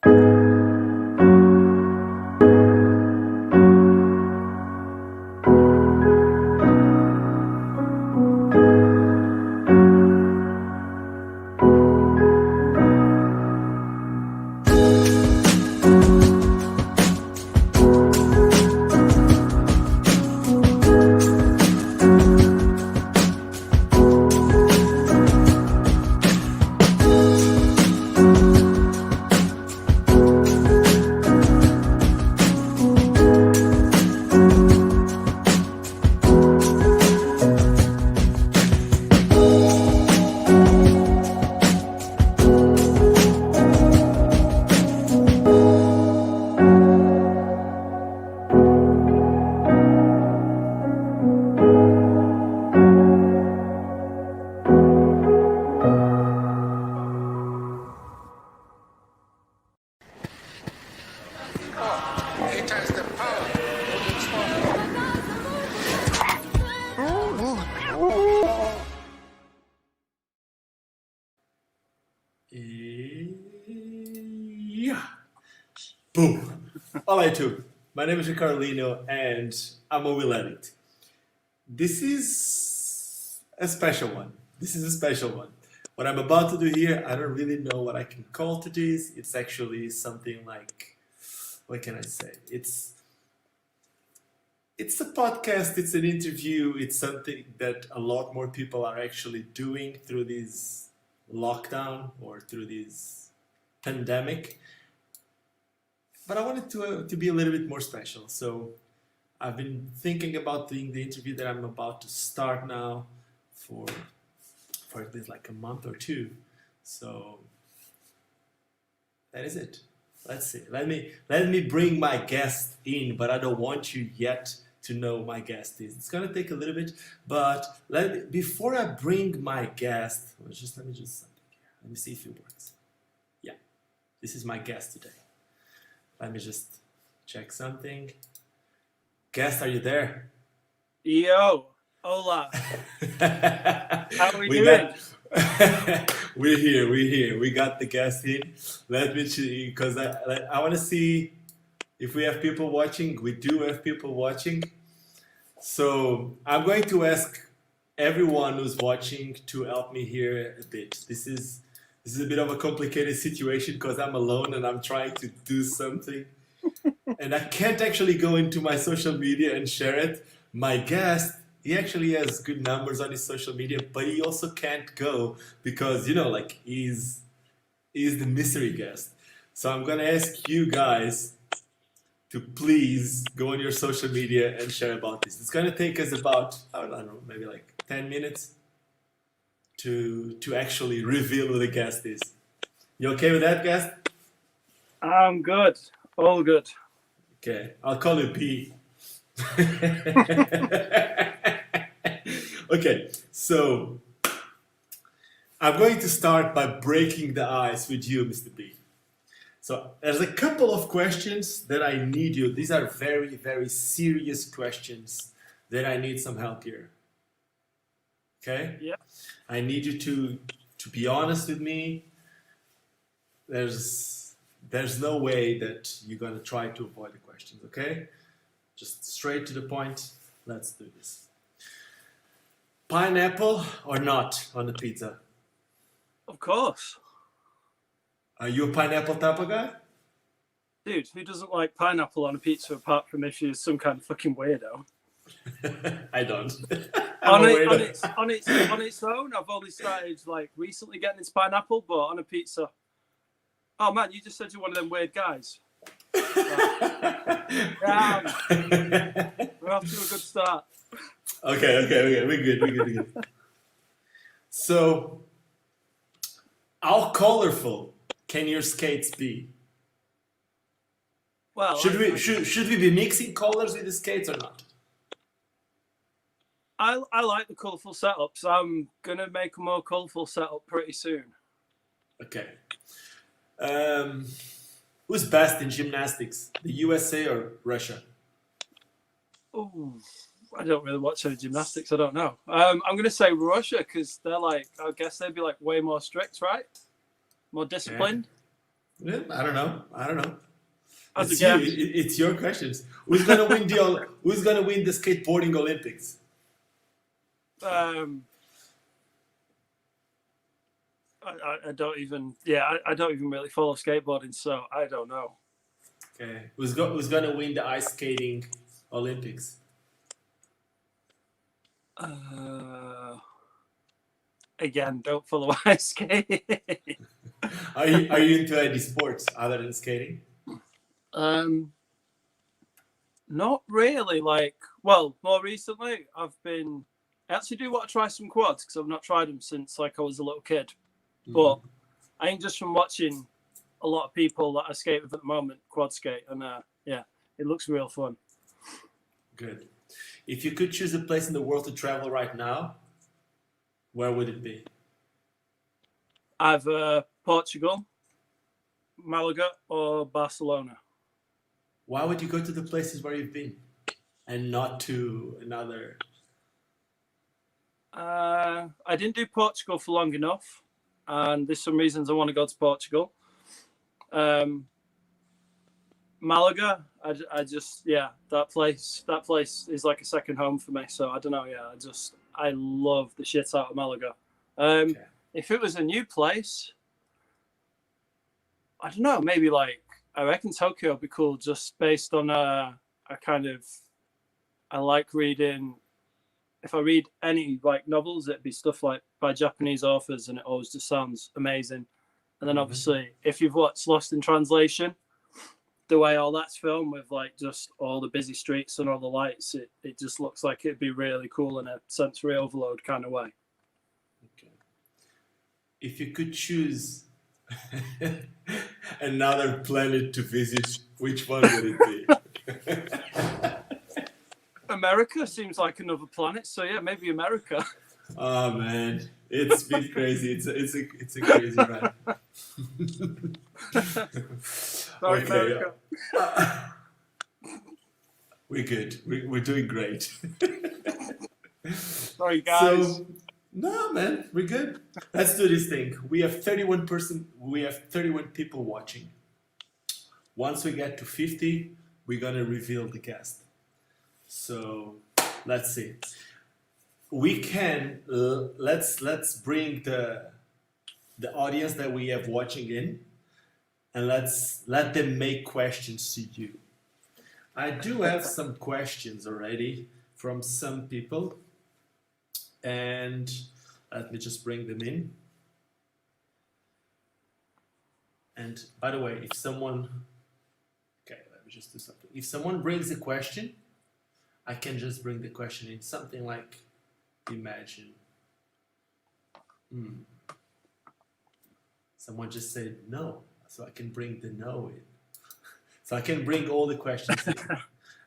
Yeah. Boom. All right, too. My name is Ricardo Lino, and I'm a WHEELADDICT. This is a special one. This is a special one. What I'm about to do here, I don't really know what I can call to this. It's actually something like, what can I say? It's a podcast, it's an interview, it's something that a lot more people are actually doing through this lockdown or through this pandemic. But I wanted to be a little bit more special. So I've been thinking about doing the interview that I'm about to start now for at least like a month or two. So that is it. Let's see. Let me bring my guest in, but I don't want you yet to know my guest is. It's gonna take a little bit, but before I bring my guest, let me just something here. Let me see if it works. Yeah, this is my guest today. Let me just check something. Guest, are you there? Yo, hola. How are we doing? We're here. We got the guest in. Let me see, because I want to see if we have people watching. We do have people watching. So I'm going to ask everyone who's watching to help me here a bit. This is a bit of a complicated situation because I'm alone and I'm trying to do something. And I can't actually go into my social media and share it. My guest, he actually has good numbers on his social media, but he also can't go because, like he's the mystery guest. So I'm gonna ask you guys to please go on your social media and share about this. It's gonna take us about, I don't know, maybe like 10 minutes to actually reveal who the guest is. You okay with that, guest? I'm good. All good. Okay, I'll call you B. Okay, so I'm going to start by breaking the ice with you, Mr. B. So there's a couple of questions that I need you. These are very, very serious questions that I need some help here. Okay? Yeah. I need you to be honest with me. There's no way that you're gonna try to avoid the questions, okay? Just straight to the point. Let's do this. Pineapple or not on the pizza? Of course. Are you a pineapple type of guy? Dude, who doesn't like pineapple on a pizza apart from if you're some kind of fucking weirdo? I don't. On its own, I've only started recently getting into pineapple, but on a pizza. Oh man, you just said you're one of them weird guys. Damn. We're off to a good start. Okay. We're good. So, how colorful can your skates be? Well, should we be mixing colors with the skates or not? I like the colourful setups. I'm gonna make a more colourful setup pretty soon. Okay. Who's best in gymnastics, the USA or Russia? Oh, I don't really watch any gymnastics. I don't know. I'm going to say Russia because they're I guess they'd be way more strict, right? More disciplined. Yeah, I don't know. I don't know. As a It's you. guess, It's your questions. Who's gonna win Who's gonna win the skateboarding Olympics? um, I don't even. Yeah, I don't even really follow skateboarding, so I don't know. Okay. Who's gonna win the ice skating Olympics? Again, don't follow ice skating. Are you into any sports other than skating? um, Not really. Like, well, more recently, I actually do want to try some quads because I've not tried them since like I was a little kid. But I think just from watching a lot of people that I skate with at the moment quad skate, and yeah, it looks real fun. Good. If you could choose a place in the world to travel right now, where would it be? Either Portugal, Malaga, or Barcelona. Why would you go to the places where you've been and not to another? I didn't do Portugal for long enough, and there's some reasons I want to go to Portugal. Malaga, I just that place is like a second home for me. So I don't know. Yeah, I love the shit out of Malaga. Okay. If it was a new place, I don't know. Maybe like I reckon Tokyo would be cool, just based on a kind of. I like reading. If I read any like novels, it'd be stuff like by Japanese authors, and it always just sounds amazing. And then obviously, if you've watched Lost in Translation, the way all that's filmed with like just all the busy streets and all the lights, it just looks like it'd be really cool in a sensory overload kind of way. Okay. If you could choose another planet to visit, which one would it be? America seems like another planet, so yeah, maybe America. Oh man, it's been crazy. It's a crazy ride. Sorry, Okay, America. We're good. We're doing great. Sorry, guys. So, no, man, we're good. Let's do this thing. We have 31 people watching. Once we get to 50, we're gonna reveal the guest. So, let's see. We can let's bring the audience that we have watching in, and let's let them make questions to you. I do have some questions already from some people, and let me just bring them in. And by the way, if someone, okay, let me just do something. If someone brings a question, I can just bring the question in. Something like, imagine. Someone just said no, so I can bring the no in. So I can bring all the questions in.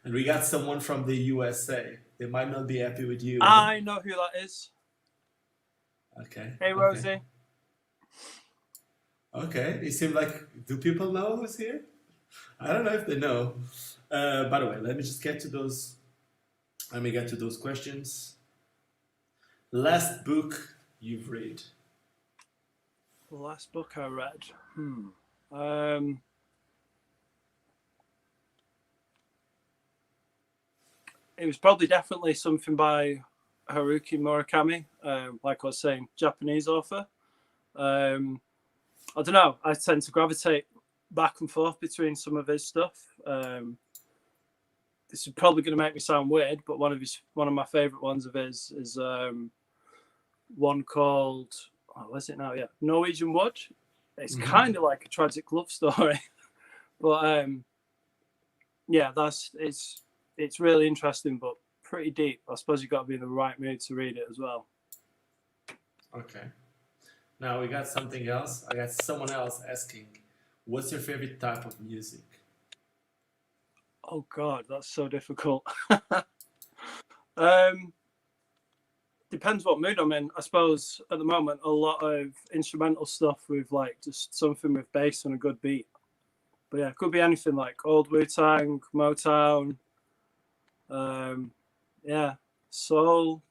And we got someone from the USA. They might not be happy with you. I know who that is. Okay. Hey, Rosie. Okay. It seems like, do people know who's here? I don't know if they know. By the way, let me just get to those. Let me get to those questions. Last book you've read? The last book I read. It was probably definitely something by Haruki Murakami. Like I was saying, Japanese author. I don't know. I tend to gravitate back and forth between some of his stuff. This is probably going to make me sound weird, but one of my favorite ones of his is one called, what is it now? Yeah, Norwegian Wood. It's kind of like a tragic love story, but yeah, it's really interesting, but pretty deep. I suppose you've got to be in the right mood to read it as well. Okay. Now we got something else. I got someone else asking, what's your favorite type of music? Oh God, that's so difficult. Depends what mood I'm in. I suppose at the moment a lot of instrumental stuff with like just something with bass and a good beat. But yeah, it could be anything like old Wu-Tang, Motown, yeah, soul.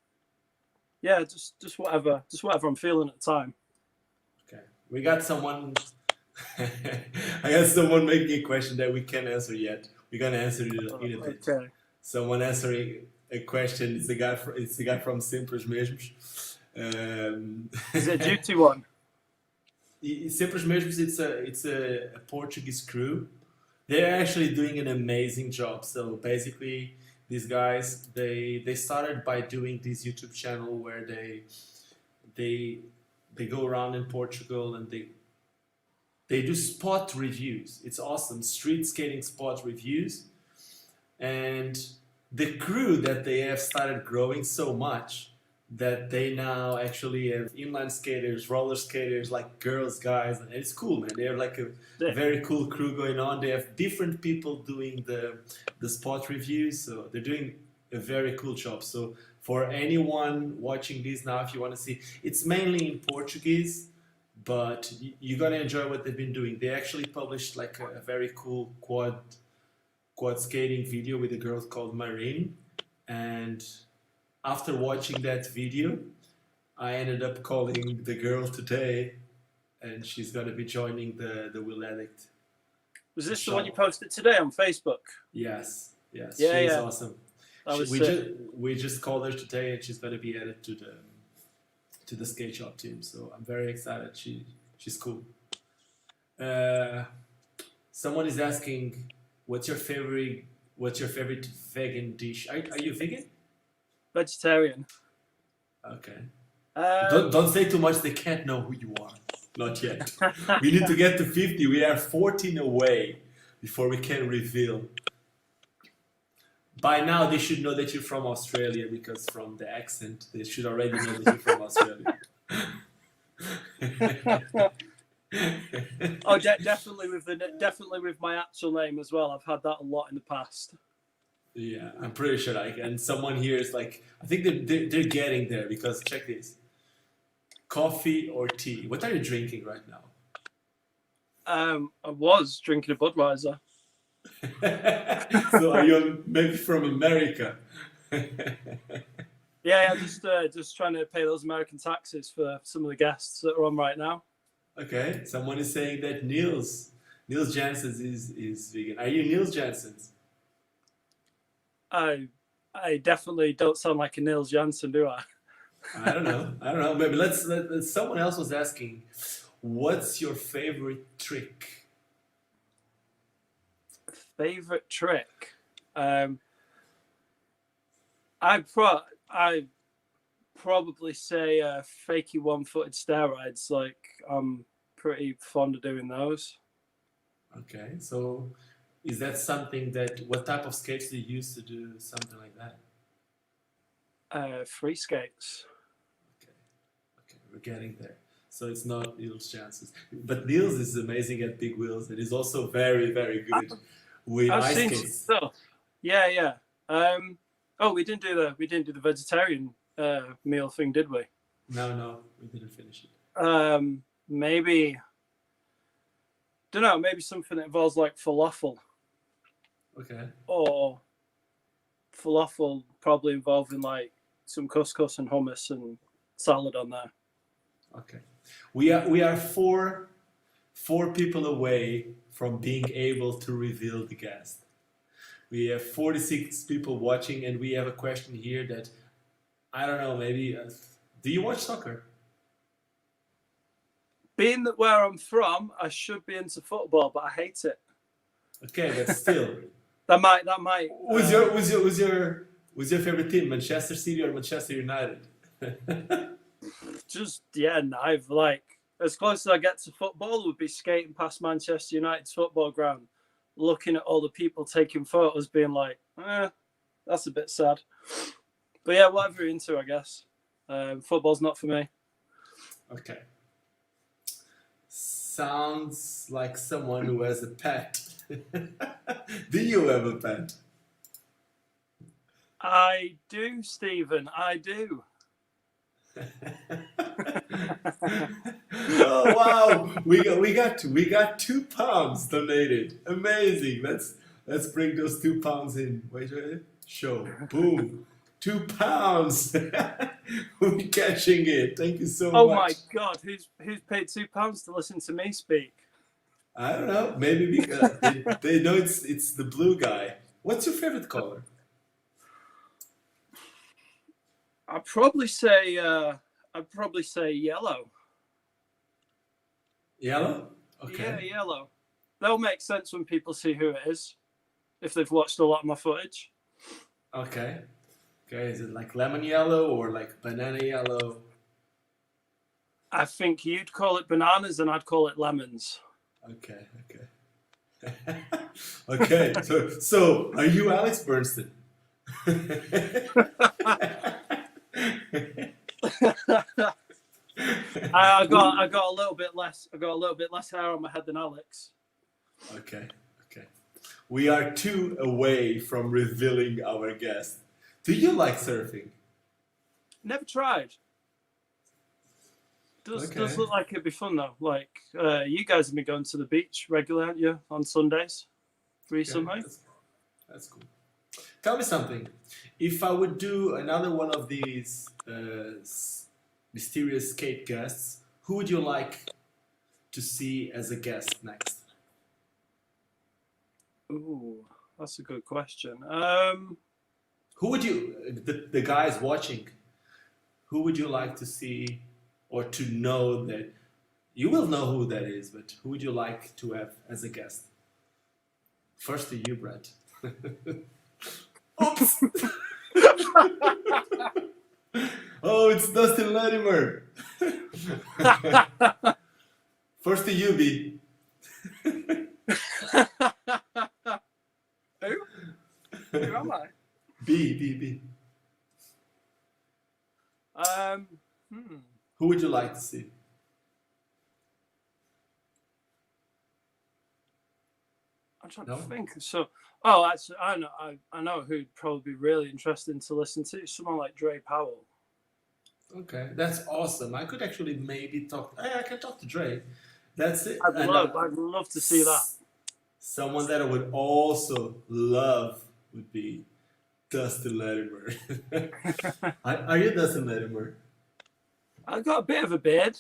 Yeah, just whatever I'm feeling at the time. Okay. We got someone I got someone making a question that we can't answer yet. We're gonna answer it in a bit. Okay. Someone answering a question. It's the guy from Simples Mesmos. Is it a duty one? Simples Mesmos. It's a Portuguese crew. They're actually doing an amazing job. So basically, these guys they started by doing this YouTube channel where they they go around in Portugal and they do spot reviews. It's awesome. Street skating spot reviews. And the crew that they have started growing so much that they now actually have inline skaters, roller skaters, like girls, guys, and it's cool, man. They have like a very cool crew going on. They have different people doing the spot reviews, so they're doing a very cool job. So for anyone watching this now, if you want to see, it's mainly in Portuguese, but you're gonna enjoy what they've been doing. They actually published like a very cool quad skating video with a girl called Marine, and after watching that video, I ended up calling the girl today, and she's gonna be joining the WHEELADDICT. Was this the one you posted today on Facebook? Yes. Yeah, She's yeah. awesome. That was We just called her today, and she's gonna be added to the skate shop team. So I'm very excited. She's cool. Someone is asking, what's your favorite vegan dish? Are you vegan? Vegetarian. Okay. Don't say too much. They can't know who you are. Not yet. We need to get to 50. We are 14 away before we can reveal. By now, they should know that you're from Australia because from the accent, they should already know that you're from Australia. Oh, definitely with my actual name as well. I've had that a lot in the past. Yeah, I'm pretty sure. And someone here is like, I think they're getting there because check this: coffee or tea. What are you drinking right now? I was drinking a Budweiser. So are you maybe from America? Yeah, just trying to pay those American taxes for some of the guests that are on right now. Okay, someone is saying that Niels Janssens is vegan. Are you Niels Janssens? I definitely don't sound like a Niels Janssen, do I? I don't know. Maybe let's someone else was asking, what's your favorite trick? Favorite trick? I'd probably say fakey one-footed steroids. Like, I'm pretty fond of doing those. Okay, so is that something what type of skates do you use to do something like that? Free skates. Okay, we're getting there. So it's not Niels Janssens, but Niels is amazing at big wheels and is also very, very good with ice skates. Stuff. Yeah. Oh, we didn't do the vegetarian meal thing, did we? No, we didn't finish it. Maybe, don't know. Maybe something that involves like falafel. Okay. Or falafel probably involving like some couscous and hummus and salad on there. Okay. We are four people away from being able to reveal the guest. We have 46 people watching, and we have a question here that I don't know. Maybe do you watch soccer? Being that where I'm from, I should be into football, but I hate it. Okay, but still. That might. Who's your favorite team? Manchester City or Manchester United? I've like as close as I get to football would be skating past Manchester United's football ground, looking at all the people taking photos, being like, that's a bit sad. But yeah, whatever you're into, I guess. Football's not for me. Okay. Sounds like someone who has a pet. Do you have a pet? I do, Stephen. I do. Oh wow! We got 2 pounds donated. Amazing. Let's bring those 2 pounds in. Wait. Show. Boom. 2 pounds. We're catching it. Thank you so much. Oh my God! Who's paid £2 to listen to me speak? I don't know. Maybe because they know it's the blue guy. What's your favorite color? I'd probably say yellow. Yellow. Yeah, Okay. yellow. That'll make sense when people see who it is if they've watched a lot of my footage. Okay. Okay. Is it like lemon yellow or like banana yellow? I think you'd call it bananas and I'd call it lemons. Okay. Okay. Okay. So are you Alex Bernstein? I got a little bit less. I got a little bit less hair on my head than Alex. Okay. Okay. We are two away from revealing our guest. Do you like surfing? Never tried. Does Okay. look like it'd be fun though. Like you guys have been going to the beach regularly, aren't you? On Sundays, recently. Okay. That's cool. Tell me something. If I would do another one of these mysterious skate guests, who would you like to see as a guest next? Ooh, that's a good question. Who would you, the guys watching, who would you like to see or to know that you will know who that is, but who would you like to have as a guest? First to you, Brett. Oops! Oh, it's Dustin Latimer. First to you, B. Who? Who am I? B. Who would you like to see? I'm trying No? to think. So, oh, actually, I know who'd probably be really interesting to listen to. Someone like Dre Powell. Okay, that's awesome. I could actually maybe talk. I can talk to Dre. That's it. I'd And love to see that. someone that I would also love would be Dustin Latimer. Are you Dustin Latimer? I've got a bit of a beard.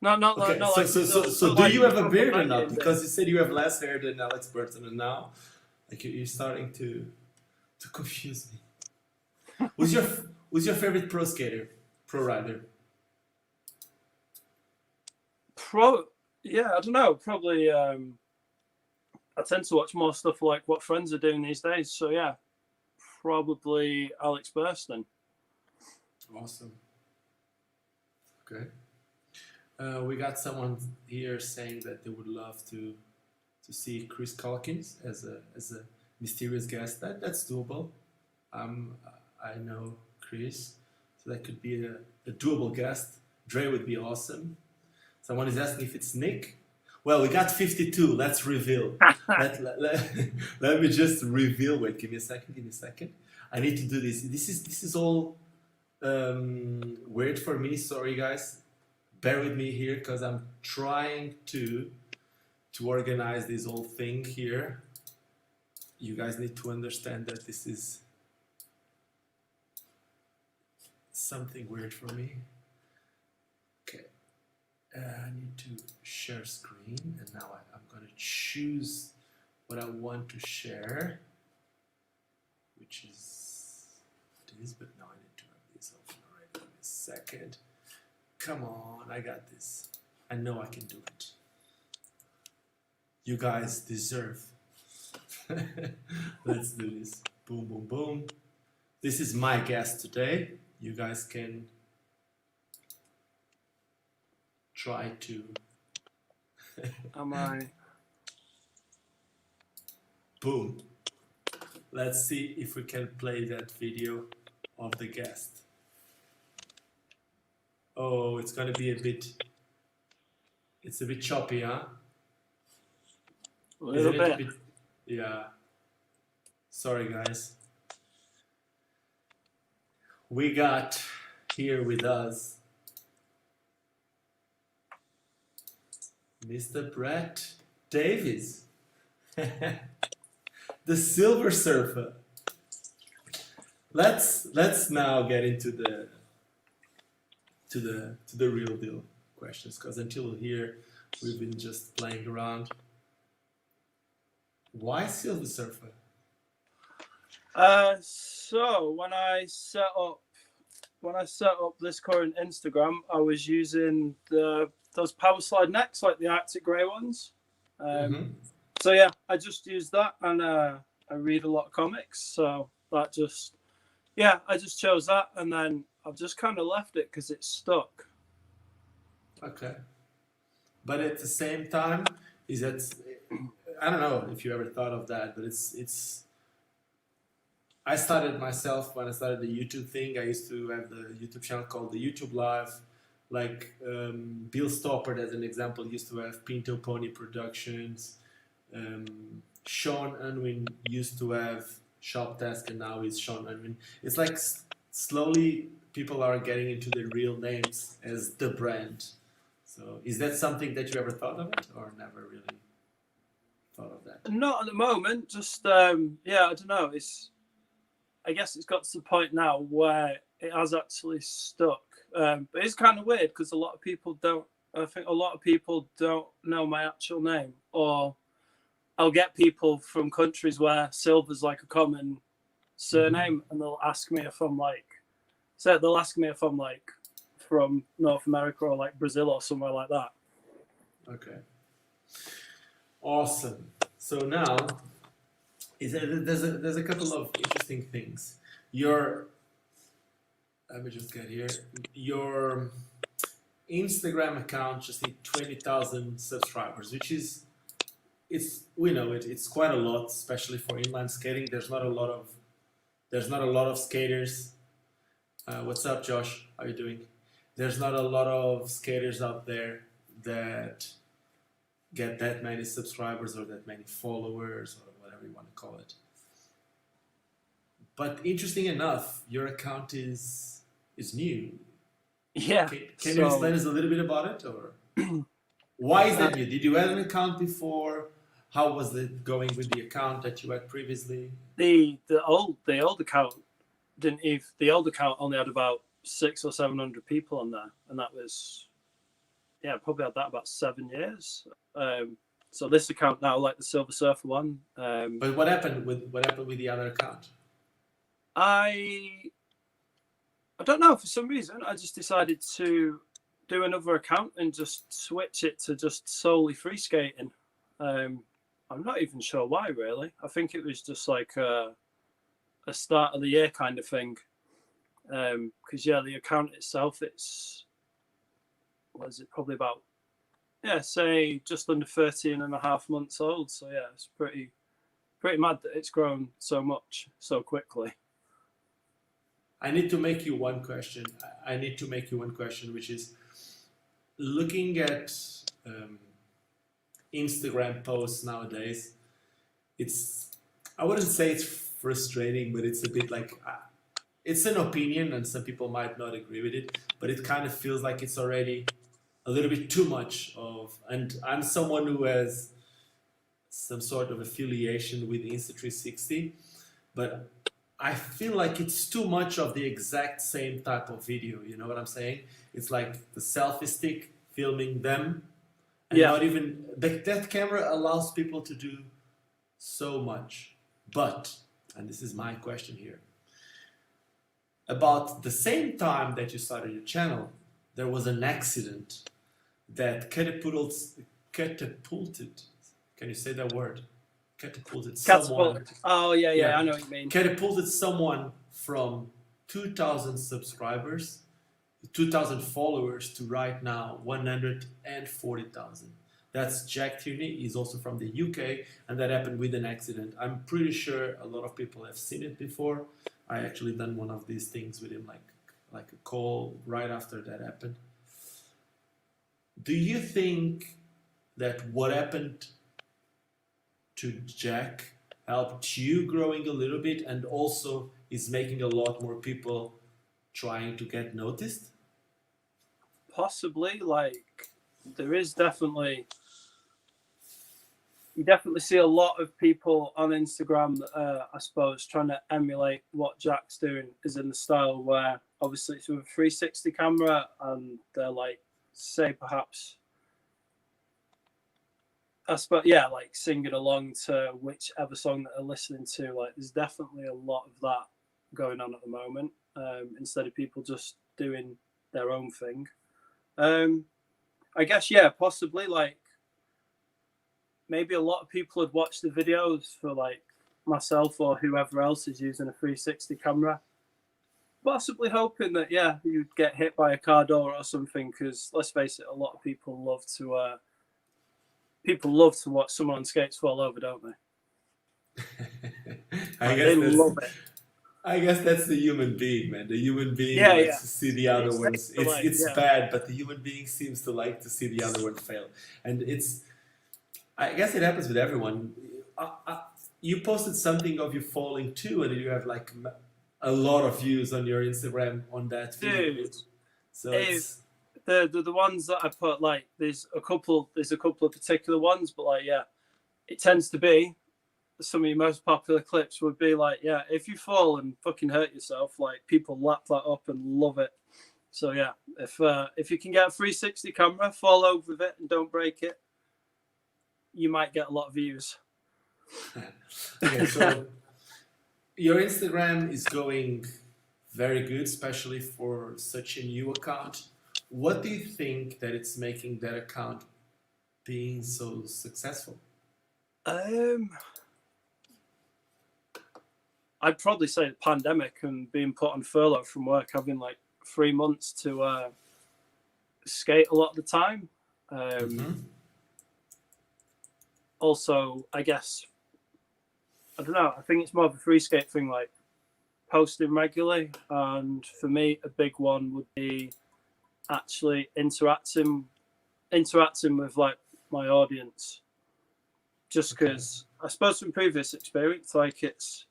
Not Okay, not so do you have a beard or not? Because you said you have less hair than Alex Burton, and now like you're starting to confuse me. Who's your favorite pro skater, pro rider? Yeah, I don't know. Probably I tend to watch more stuff like what friends are doing these days. So yeah, probably Alex Burston. Awesome. Okay. We got someone here saying that they would love to see Chris Calkins as a mysterious guest. That's doable. I know Chris, so that could be a doable guest. Dre would be awesome. Someone is asking if it's Nick. Well, we got 52. Let's reveal. Let me just reveal. Wait, give me a second. I need to do this. This is all weird for me. Sorry, guys. Bear with me here because I'm trying to organize this whole thing here. You guys need to understand that this is something weird for me. Okay, I need to share screen, and now I'm gonna choose what I want to share, which is this, but now I need to have this open already. Give me a second. Come on, I got this. I know I can do it. You guys deserve. Let's do this. Boom, boom, boom. This is my guest today. You guys can try to. Am I? Boom. Let's see if we can play that video of the guest. Oh, it's gonna be it's a bit choppy, huh? A little Isn't it bit. a bit? Yeah. Sorry, guys. We got here with us Mr. Brett Davies, the Silver Surfer. Let's now get into the real deal questions, because until here We've been just playing around. Why Silver Surfer? So when I set up this current Instagram, I was using those power slide necks, like the Arctic Grey ones. So yeah, I just used that, and I read a lot of comics, so that just, yeah, I just chose that, and then I've just kind of left it because it's stuck. Okay. But at the same time, is that, I don't know if you ever thought of that, but it's. I started myself when I started the YouTube thing. I used to have the YouTube channel called the YouTube Live. Like Bill Stoppard, as an example, used to have Pinto Pony Productions. Sean Unwin used to have Shop Task, and now it's Sean Unwin. It's like slowly people are getting into their real names as the brand. So is that something that you ever thought of it, or never really thought of that? Not at the moment. Just yeah, I don't know. I guess it's got to the point now where it has actually stuck. But it's kind of weird because a lot of people don't. I think a lot of people don't know my actual name, or I'll get people from countries where Silver's like a common surname, and they'll ask me if I'm like, from North America or like Brazil or somewhere like that. Okay. Awesome. So now, there's a couple of interesting things. Let me just get here. Your Instagram account just hit 20,000 subscribers, which is, we know it's quite a lot, especially for inline skating. There's not a lot of skaters. What's up, Josh? How are you doing? There's not a lot of skaters out there that get that many subscribers or that many followers or whatever you want to call it. But interesting enough, your account is new. Yeah. Can you explain us a little bit about it, or why is that new? Did you have an account before? How was it going with the account that you had previously? The old account the old account only had about 600 or 700 people on there, and that was, yeah, probably had that about 7 years. So this account now, like the Silver Surfer one. But what happened with the other account? I don't know. For some reason, I just decided to do another account and just switch it to just solely free skating. I'm not even sure why, really. I think it was just like a start of the year kind of thing. Because yeah, the account itself, probably about, yeah, say just under 13 and a half months old. So yeah, it's pretty mad that it's grown so much so quickly. I need to make you one question, which is, looking at Instagram posts nowadays, I wouldn't say it's frustrating, but it's a bit like, it's an opinion and some people might not agree with it, but it kind of feels like it's already a little bit too much of, and I'm someone who has some sort of affiliation with Insta360, but I feel like it's too much of the exact same type of video. You know what I'm saying? It's like the selfie stick filming them, and not even that camera allows people to do so much. But, and this is my question here, about the same time that you started your channel, there was an accident that catapulted. Can you say that word? Catapulted someone. Oh yeah, I know what you mean. Catapulted someone from 2,000 subscribers, 2,000 followers to right now 140,000. That's Jack Tierney. He's also from the UK, and that happened with an accident. I'm pretty sure a lot of people have seen it before. I actually done one of these things with him, like a call right after that happened. Do you think that what happened to Jack helped you growing a little bit, and also is making a lot more people trying to get noticed? Possibly. Like, there is definitely, you definitely see a lot of people on Instagram that I suppose trying to emulate what Jack's doing, is in the style where obviously it's with a 360 camera, and they're like, say perhaps I suppose, yeah, like singing along to whichever song that they're listening to. Like, there's definitely a lot of that going on at the moment. Instead of people just doing their own thing. I guess, yeah, possibly like maybe a lot of people had watched the videos for like myself or whoever else is using a 360 camera, possibly hoping that, yeah, you'd get hit by a car door or something. Because let's face it, a lot of people love to watch someone on skates fall over, don't they? I Like, guess they that's love it. I guess that's the human being, man. The human being Yeah, likes yeah. to see the other It's ones. like, It's yeah, bad, but the human being seems to like to see the other one fail, and it's. I guess it happens with everyone. You posted something of you falling too, and you have like a lot of views on your Instagram on that video. dude. So If it's the ones that I put, like, there's a couple of particular ones, but like, yeah, it tends to be some of your most popular clips would be like, yeah, if you fall and fucking hurt yourself, like, people lap that up and love it. So yeah, if you can get a 360 camera, fall over with it and don't break it, you might get a lot of views. okay. So your Instagram is going very good, especially for such a new account. What do you think that it's making that account being so successful? I'd probably say the pandemic and being put on furlough from work, having like 3 months to skate a lot of the time. Also, I guess, I don't know, I think it's more of a free skate thing, like posting regularly. And for me, a big one would be actually interacting with like my audience. Just because I suppose from previous experience, like, it's,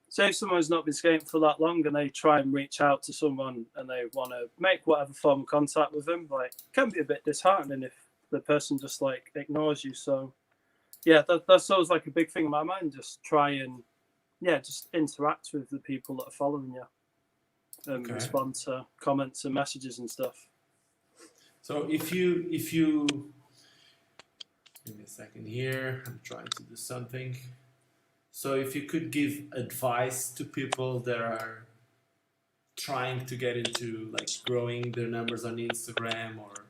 say if someone's not been skating for that long and they try and reach out to someone and they want to make whatever form of contact with them, like, it can be a bit disheartening if the person just like ignores you. So yeah, that's always like a big thing in my mind. Just try and, yeah, just interact with the people that are following you and respond to comments and messages and stuff. So if you give me a second here, I'm trying to do something. So if you could give advice to people that are trying to get into like growing their numbers on Instagram or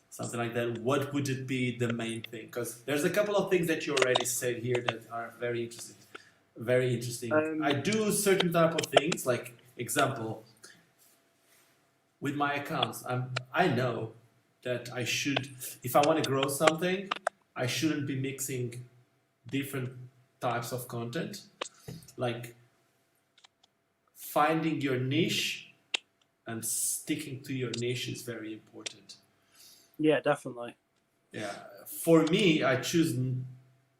something like that, what would it be the main thing? Because there's a couple of things that you already said here that are very interesting. Very interesting. I do certain type of things, like example, with my accounts, I know that I should, if I want to grow something, I shouldn't be mixing different types of content. Like finding your niche and sticking to your niche is very important. Yeah, definitely. Yeah, for me, I choose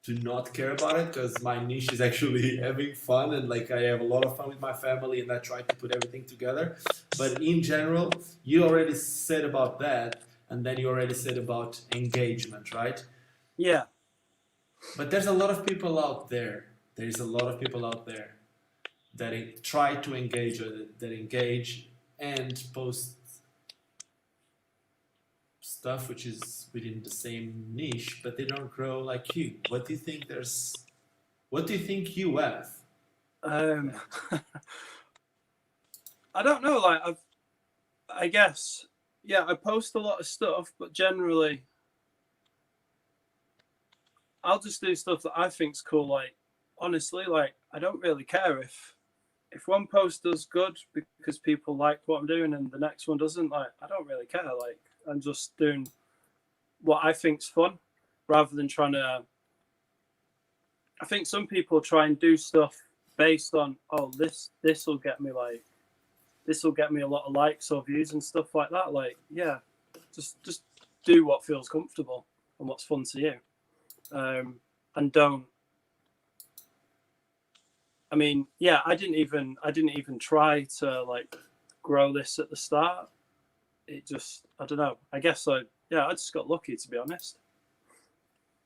to not care about it because my niche is actually having fun and like I have a lot of fun with my family and I try to put everything together. But in general, you already said about that, and then you already said about engagement, right? Yeah. But there's a lot of people out there. There is a lot of people out there that try to engage, that engage and post stuff which is within the same niche, but they don't grow like you. What do you think you have? I don't know. Like, I guess, yeah, I post a lot of stuff, but generally, I'll just do stuff that I think's cool. Like, honestly, like, I don't really care if one post does good because people like what I'm doing and the next one doesn't. Like, I don't really care. Like, I'm just doing what I think's fun rather than trying to. I think some people try and do stuff based on, oh, this will get me like, this will get me a lot of likes or views and stuff like that. Like, yeah, just do what feels comfortable and what's fun to you, and don't. I mean, yeah, I didn't even try to like grow this at the start. It just, I don't know. I guess I just got lucky, to be honest.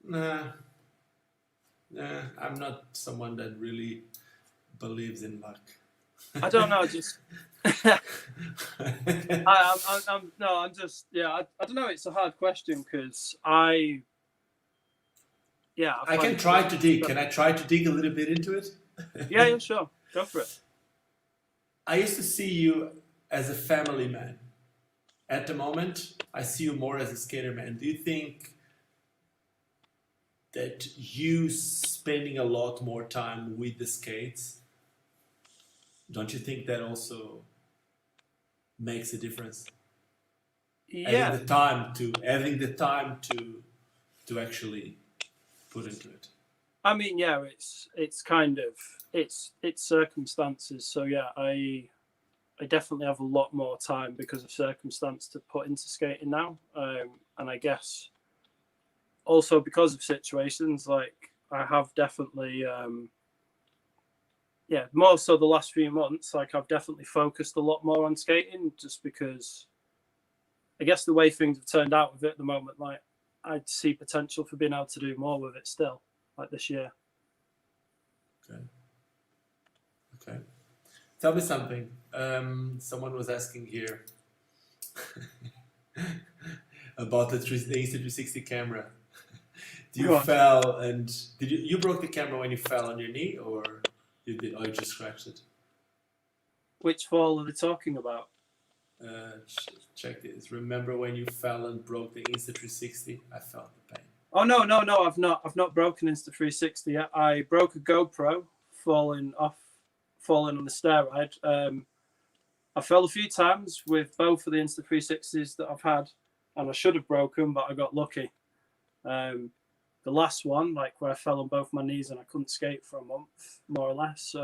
Nah, I'm not someone that really believes in luck. I don't know. Just I'm just, yeah. I don't know. It's a hard question because I yeah, I can try to dig. Can I try to dig a little bit into it? Yeah, sure. Go for it. I used to see you as a family man. At the moment, I see you more as a skater man. Do you think that you spending a lot more time with the skates, don't you think that also makes a difference? Yeah, Having the time to actually put into it. I mean, yeah, it's kind of it's circumstances. So yeah, I definitely have a lot more time because of circumstance to put into skating now, and I guess also because of situations, like I have definitely yeah, more so the last few months, like I've definitely focused a lot more on skating just because I guess the way things have turned out with it at the moment, like I see potential for being able to do more with it still, like this year. Okay. Okay. Tell me something. Someone was asking here about the Insta360 camera. You Go on. fell and did you broke the camera when you fell on your knee, or you just scratched it? Which fall are they talking about? Check this. Remember when you fell and broke the Insta360? I felt the pain. Oh no, I've not broken Insta360 yet. I broke a GoPro falling on the stair ride. I fell a few times with both of the Insta360s that I've had, and I should have broken, but I got lucky. The last one, like where I fell on both my knees and I couldn't skate for a month, more or less.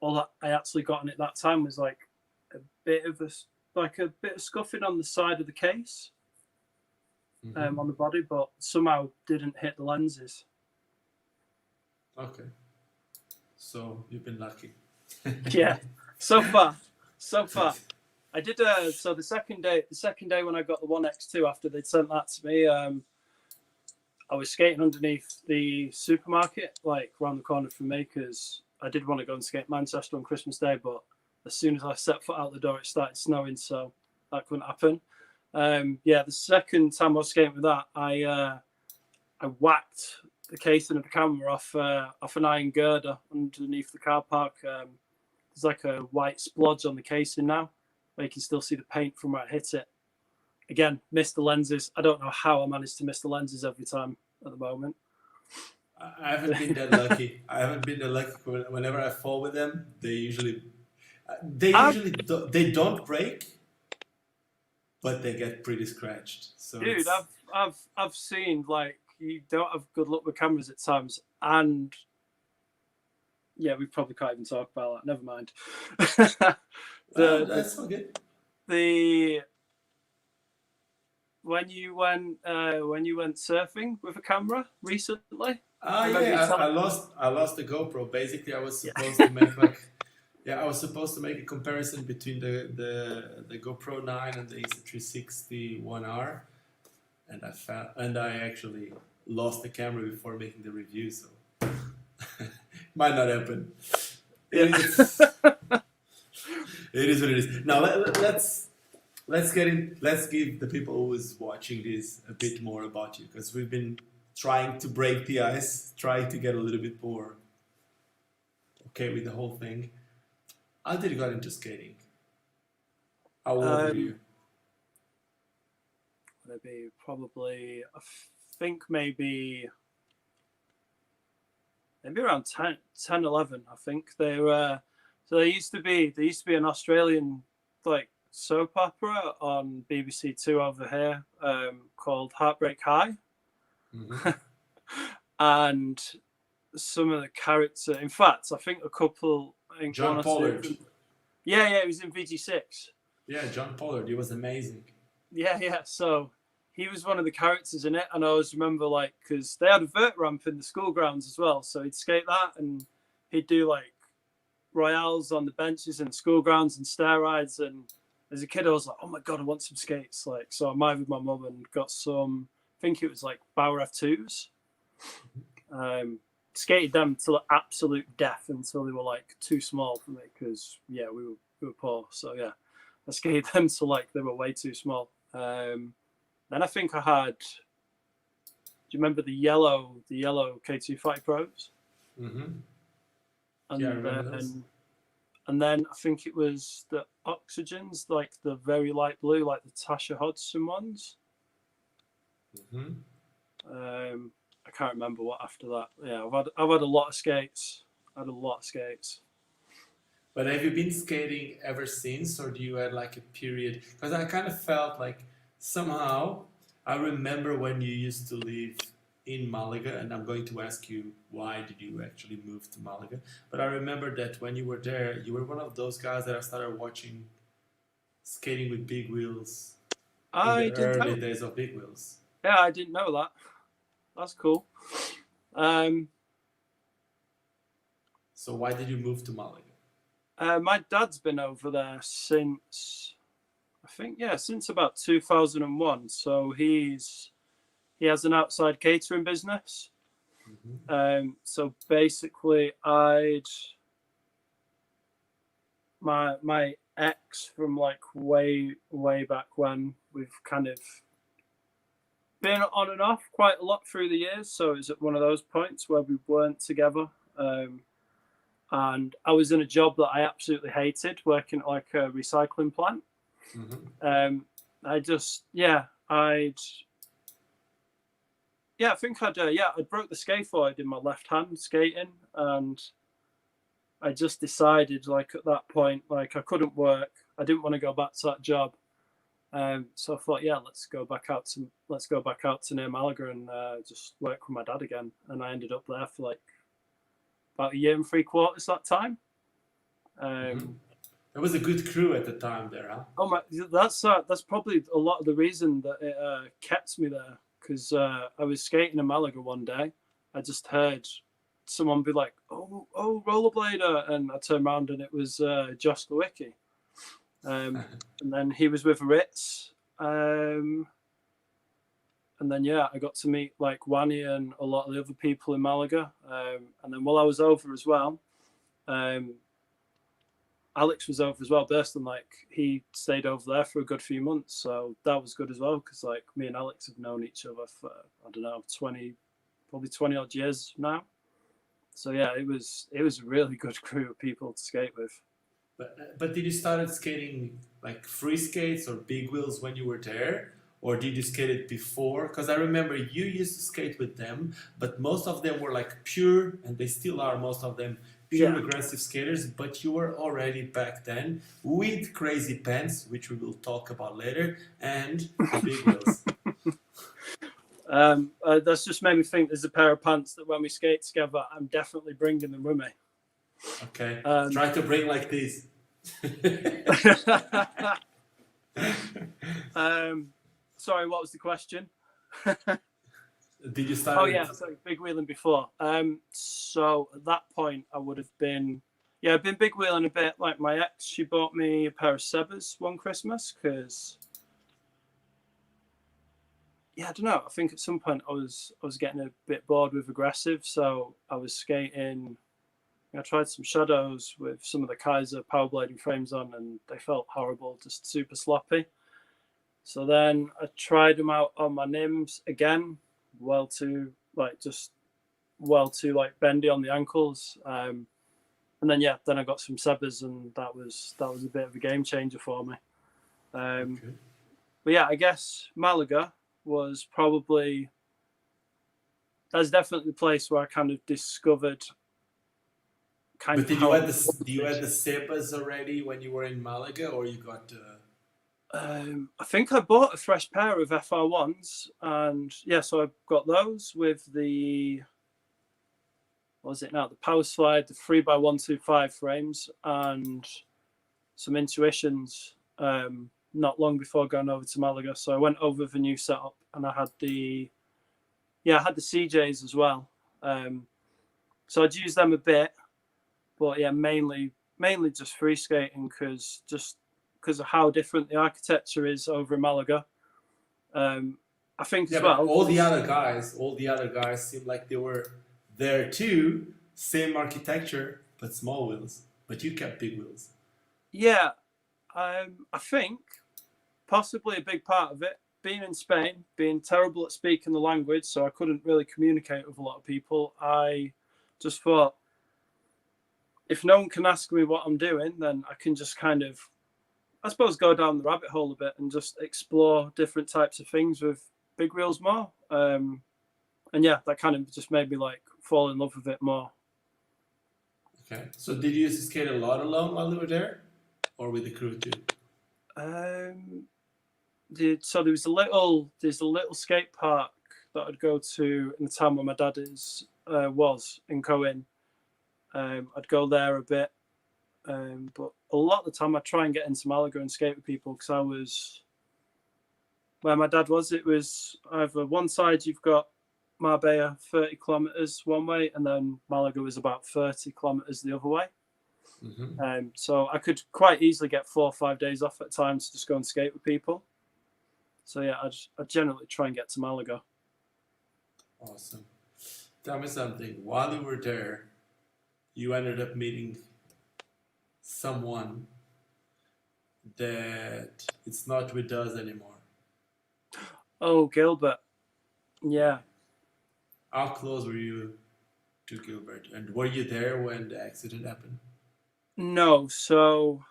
All that I actually got on it that time was like a bit of scuffing on the side of the case, on the body, but somehow didn't hit the lenses. Okay. So you've been lucky. Yeah, so far. I did. So the second day when I got the 1X2 after they'd sent that to me, I was skating underneath the supermarket, like around the corner from me, because I did want to go and skate Manchester on Christmas Day, but as soon as I set foot out the door, it started snowing, so that couldn't happen. Yeah, the second time I was skating with that, I whacked the casing of the camera off an iron girder underneath the car park. There's like a white splodge on the casing now, where you can still see the paint from where I hit it. Again, missed the lenses. I don't know how I managed to miss the lenses every time at the moment. I haven't been that lucky. I haven't been that lucky. Whenever I fall with them, they usually they don't break, but they get pretty scratched. So dude, I've seen, like, you don't have good luck with cameras at times, and yeah, we probably can't even talk about that. Never mind. That's all good. When you went surfing with a camera recently. Yeah, I lost the GoPro. Basically, I was supposed to make I was supposed to make a comparison between the GoPro 9 and the Insta360 1R, and I actually lost the camera before making the review, so might not happen. It is what it is. Now let's give the people who is watching this a bit more about you, because we've been trying to break the ice, trying to get a little bit more okay with the whole thing. How did you get into skating? How old were you? Maybe probably, I think maybe around 10, 11, I think. They were so there used to be an Australian, like, soap opera on BBC Two over here, called Heartbreak High. Mm-hmm. And some of the characters, in fact, I think a couple, John Pollard. Yeah, it was in VG6. Yeah, John Pollard, he was amazing. Yeah. So he was one of the characters in it, and I always remember, like, because they had a vert ramp in the school grounds as well, so he'd skate that, and he'd do like royales on the benches in the school grounds and stair rides. And as a kid, I was like, oh my god, I want some skates. Like, so I might with my mum and got some. I think it was like Bauer F2s. Skated them till absolute death until they were like too small for me, because we were poor. So yeah, I skated them till like they were way too small. Then I think I had you remember the yellow K240 Pros? Mm-hmm. And Yeah, I remember those. and then I think it was the Oxygens, like the very light blue, like the Tasha Hodgson ones. Mm-hmm. I can't remember what after that. Yeah, I've had a lot of skates. I had a lot of skates. But have you been skating ever since, or do you had like a period? Because I kind of felt like somehow I remember when you used to live in Malaga, and I'm going to ask you why did you actually move to Malaga? But I remember that when you were there, you were one of those guys that I started watching skating with big wheels in the I didn't know. early days of big wheels. Yeah, I didn't know that. That's cool. So why did you move to Malaga? My dad's been over there since, I think, yeah, since about 2001. So he has an outside catering business. Mm-hmm. So basically, my ex from like way back when, we've kind of been on and off quite a lot through the years. So it's at one of those points where we weren't together. And I was in a job that I absolutely hated, working at like a recycling plant. Mm-hmm. I just, yeah, I think I broke the scaphoid in my left hand skating, and I just decided, like at that point, like I couldn't work. I didn't want to go back to that job. So I thought, yeah, let's go back out to near Malaga and just work with my dad again. And I ended up there for like about 1.75 years that time. Mm-hmm. It was a good crew at the time there, huh? Oh my, that's probably a lot of the reason that it kept me there, because I was skating in Malaga one day. I just heard someone be like, "Oh, rollerblader," and I turned around and it was Josh Lewicki. And then he was with Ritz. And then, yeah, I got to meet like Wani and a lot of the other people in Malaga. And then while I was over as well, Alex was over as well, Burston. Like he stayed over there for a good few months. So that was good as well, because like me and Alex have known each other for, I don't know, 20 odd years now. So yeah, it was a really good crew of people to skate with. But did you started skating like free skates or big wheels when you were there, or did you skate it before? Because I remember you used to skate with them, but most of them were like pure, and they still are most of them pure Yeah. aggressive skaters. But you were already back then with crazy pants, which we will talk about later, and the big wheels. That's just made me think there's a pair of pants that when we skate together, I'm definitely bringing them with me. Okay, try to bring like these. Sorry, what was the question? Did you start? Oh yeah, so big wheeling before. So at that point, I would have been, yeah, I've been big wheeling a bit. Like my ex, she bought me a pair of Sebas one Christmas because, yeah, I don't know. I think at some point I was getting a bit bored with aggressive, so I was skating. I tried some shadows with some of the Kaiser power blading frames on, and they felt horrible, just super sloppy. So then I tried them out on my Nims again, well too bendy on the ankles. And then yeah, then I got some Sebas, and that was a bit of a game changer for me. Okay. But yeah, I guess Malaga was probably, that's definitely the place where I kind of discovered kind But of did you had the Sebas already when you were in Malaga, or you got? I think I bought a fresh pair of FR1s, and yeah, so I got those with the, what was it now? The Power Slide, the 3x125 frames, and some Intuitions. Not long before going over to Malaga, so I went over with a new setup, and I had the CJs as well. So I'd use them a bit, but yeah, mainly just free skating because of how different the architecture is over in Malaga. I think as well. All the other guys seemed like they were there too, same architecture but small wheels. But you kept big wheels. Yeah, I think possibly a big part of it being in Spain, being terrible at speaking the language, so I couldn't really communicate with a lot of people, I just thought, if no one can ask me what I'm doing, then I can just kind of, I suppose, go down the rabbit hole a bit and just explore different types of things with big wheels more. And yeah, that kind of just made me like fall in love with it more. Okay. So did you used to skate a lot alone while you were there, or with the crew too? So there's a little skate park that I'd go to in the town where my dad was in Cohen. I'd go there a bit, but a lot of the time I'd try and get into Malaga and skate with people, because I was where my dad was. It was either one side you've got Marbella 30 kilometers one way, and then Malaga was about 30 kilometers the other way. Mm-hmm. So I could quite easily get 4 or 5 days off at times to just go and skate with people. So yeah, I'd generally try and get to Malaga. Awesome. Tell me something. While you were there, you ended up meeting someone that it's not with us anymore. Oh, Gilbert. Yeah. How close were you to Gilbert? And were you there when the accident happened? No, so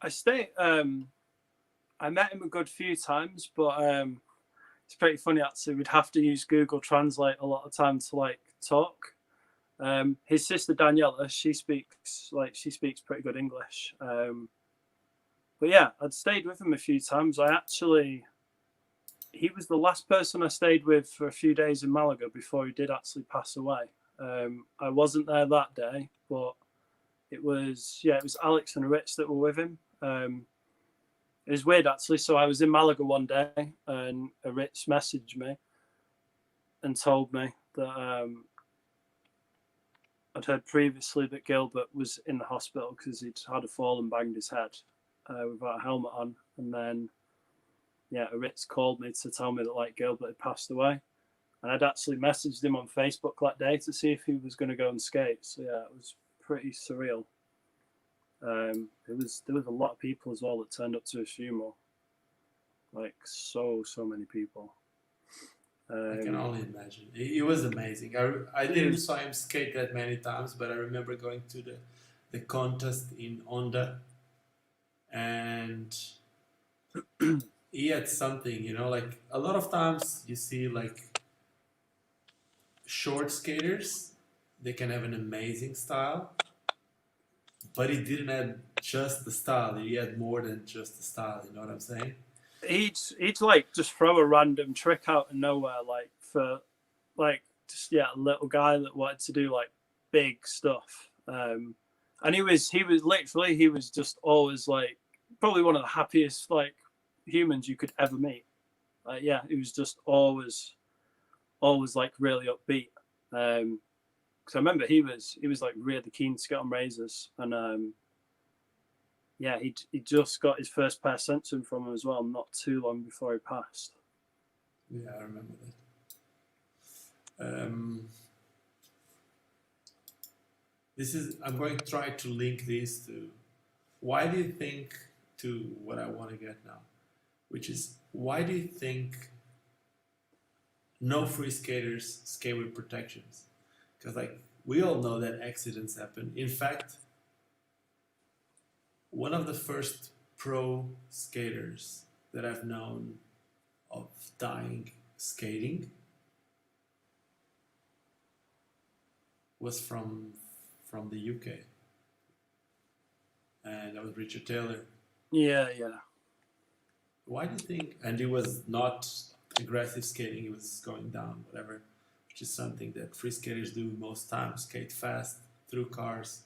I met him a good few times, but it's pretty funny actually. We'd have to use Google Translate a lot of time to like talk. His sister Daniela, she speaks pretty good English. But yeah, I'd stayed with him a few times. He was the last person I stayed with for a few days in Malaga before he did actually pass away. I wasn't there that day, but it was Alex and Rich that were with him. It was weird actually. So I was in Malaga one day, and Rich messaged me and told me that I'd heard previously that Gilbert was in the hospital because he'd had a fall and banged his head without a helmet on, and then Rich called me to tell me that like Gilbert had passed away. And I'd actually messaged him on Facebook that day to see if he was going to go and skate. So yeah, it was pretty surreal. There was a lot of people as well that turned up to his funeral, like so many people. I can only imagine. It was amazing. I didn't saw him skate that many times, but I remember going to the contest in Onda, and he had something, like a lot of times you see like short skaters, they can have an amazing style, but he didn't have just the style. He had more than just the style. You know what I'm saying? He'd like just throw a random trick out of nowhere, like for like just a little guy that wanted to do like big stuff. And he was just always like probably one of the happiest like humans you could ever meet. He was just always like really upbeat. Because I remember he was like really keen to get on razors, and he just got his first pair sent to him from him as well, not too long before he passed. Yeah, I remember that. I'm going to try to link this to why do you think, to what I want to get now, which is why do you think no free skaters skate with protections? Because like we all know that accidents happen. In fact, one of the first pro skaters that I've known of dying skating was from the UK, and that was Richard Taylor. Yeah. Why do you think? And he was not aggressive skating; he was going down, whatever, which is something that free skaters do most times: skate fast through cars.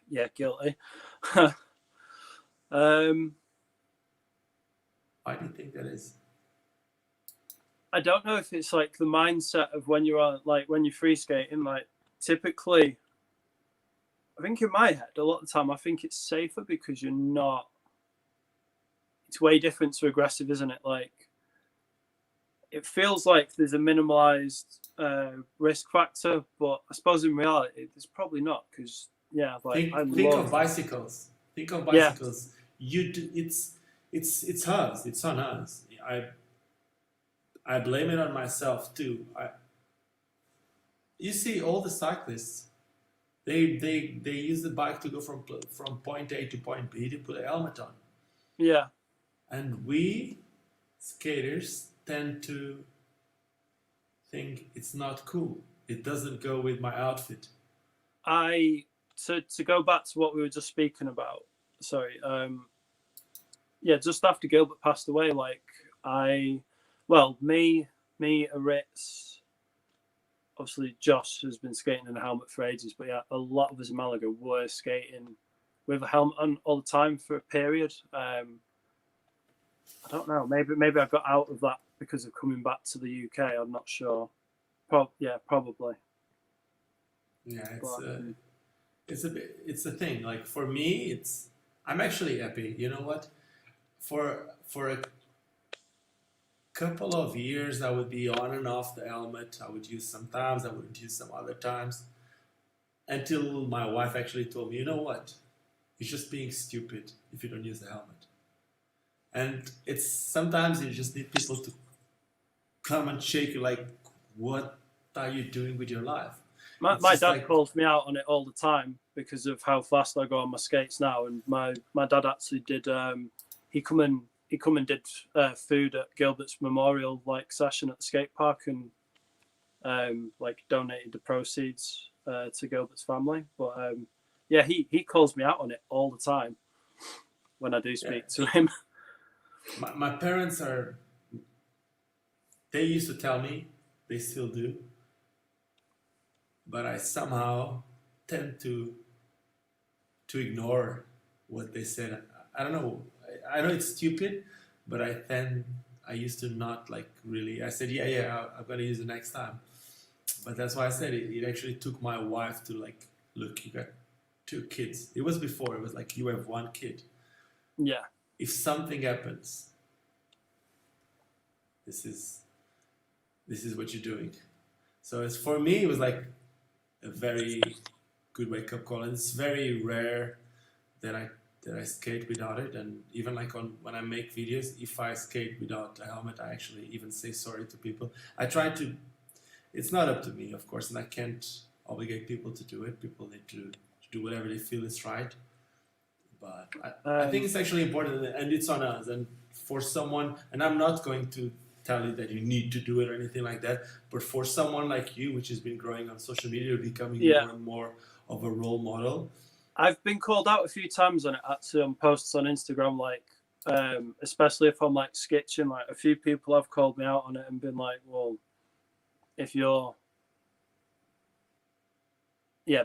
Yeah, guilty. Why do you think that is? I don't know if it's like the mindset of when you're free skating. Like typically, I think in my head, a lot of the time, I think it's safer because you're not. It's way different to aggressive, isn't it? Like it feels like there's a minimalized risk factor, but I suppose in reality, there's probably not because. Yeah, like think of bicycles. Think of bicycles. you do, it's us. It's on us. I blame it on myself too. You see all the cyclists. They use the bike to go from point A to point B to put a helmet on, Yeah. and we skaters tend to think it's not cool. It doesn't go with my outfit. To go back to what we were just speaking about. Sorry. Yeah, just after Gilbert passed away, like me, Aritz, obviously Josh has been skating in a helmet for ages, but yeah, a lot of us in Malaga were skating with a helmet on all the time for a period. I don't know. Maybe I got out of that because of coming back to the UK. I'm not sure. Probably. Yeah, it's a thing. Like for me, I'm actually happy. You know what? For a couple of years, I would be on and off the helmet. I would use sometimes, I wouldn't use some other times. Until my wife actually told me, you know what? You're just being stupid if you don't use the helmet. And it's sometimes you just need people to come and shake you like, what are you doing with your life? My dad calls me out on it all the time because of how fast I go on my skates now. And my dad actually did. He come and did food at Gilbert's memorial session at the skate park and donated the proceeds to Gilbert's family. But yeah, he calls me out on it all the time when I do speak to him. My parents they used to tell me, they still do, but I somehow tend to ignore what they said. I don't know. I know it's stupid, but I used to not really. I said, yeah, I'm gonna use it next time. But that's why I said it. It actually took my wife to look, you got 2 kids. It was before. It was like, you have 1 kid. Yeah. If something happens, this is what you're doing. So it's, for me, it was like a very good wake up call, and it's very rare that I skate without it. And even when I make videos, if I skate without a helmet, I actually even say sorry to people. I try to. It's not up to me, of course, and I can't obligate people to do it. People need to do whatever they feel is right. But I think it's actually important, and it's on us. And for someone, and I'm not going to tell you that you need to do it or anything like that, but for someone like you, which has been growing on social media, becoming more and more of a role model. I've been called out a few times on it, actually, on posts on Instagram, especially if I'm sketching. A few people have called me out on it and been like, well, if you're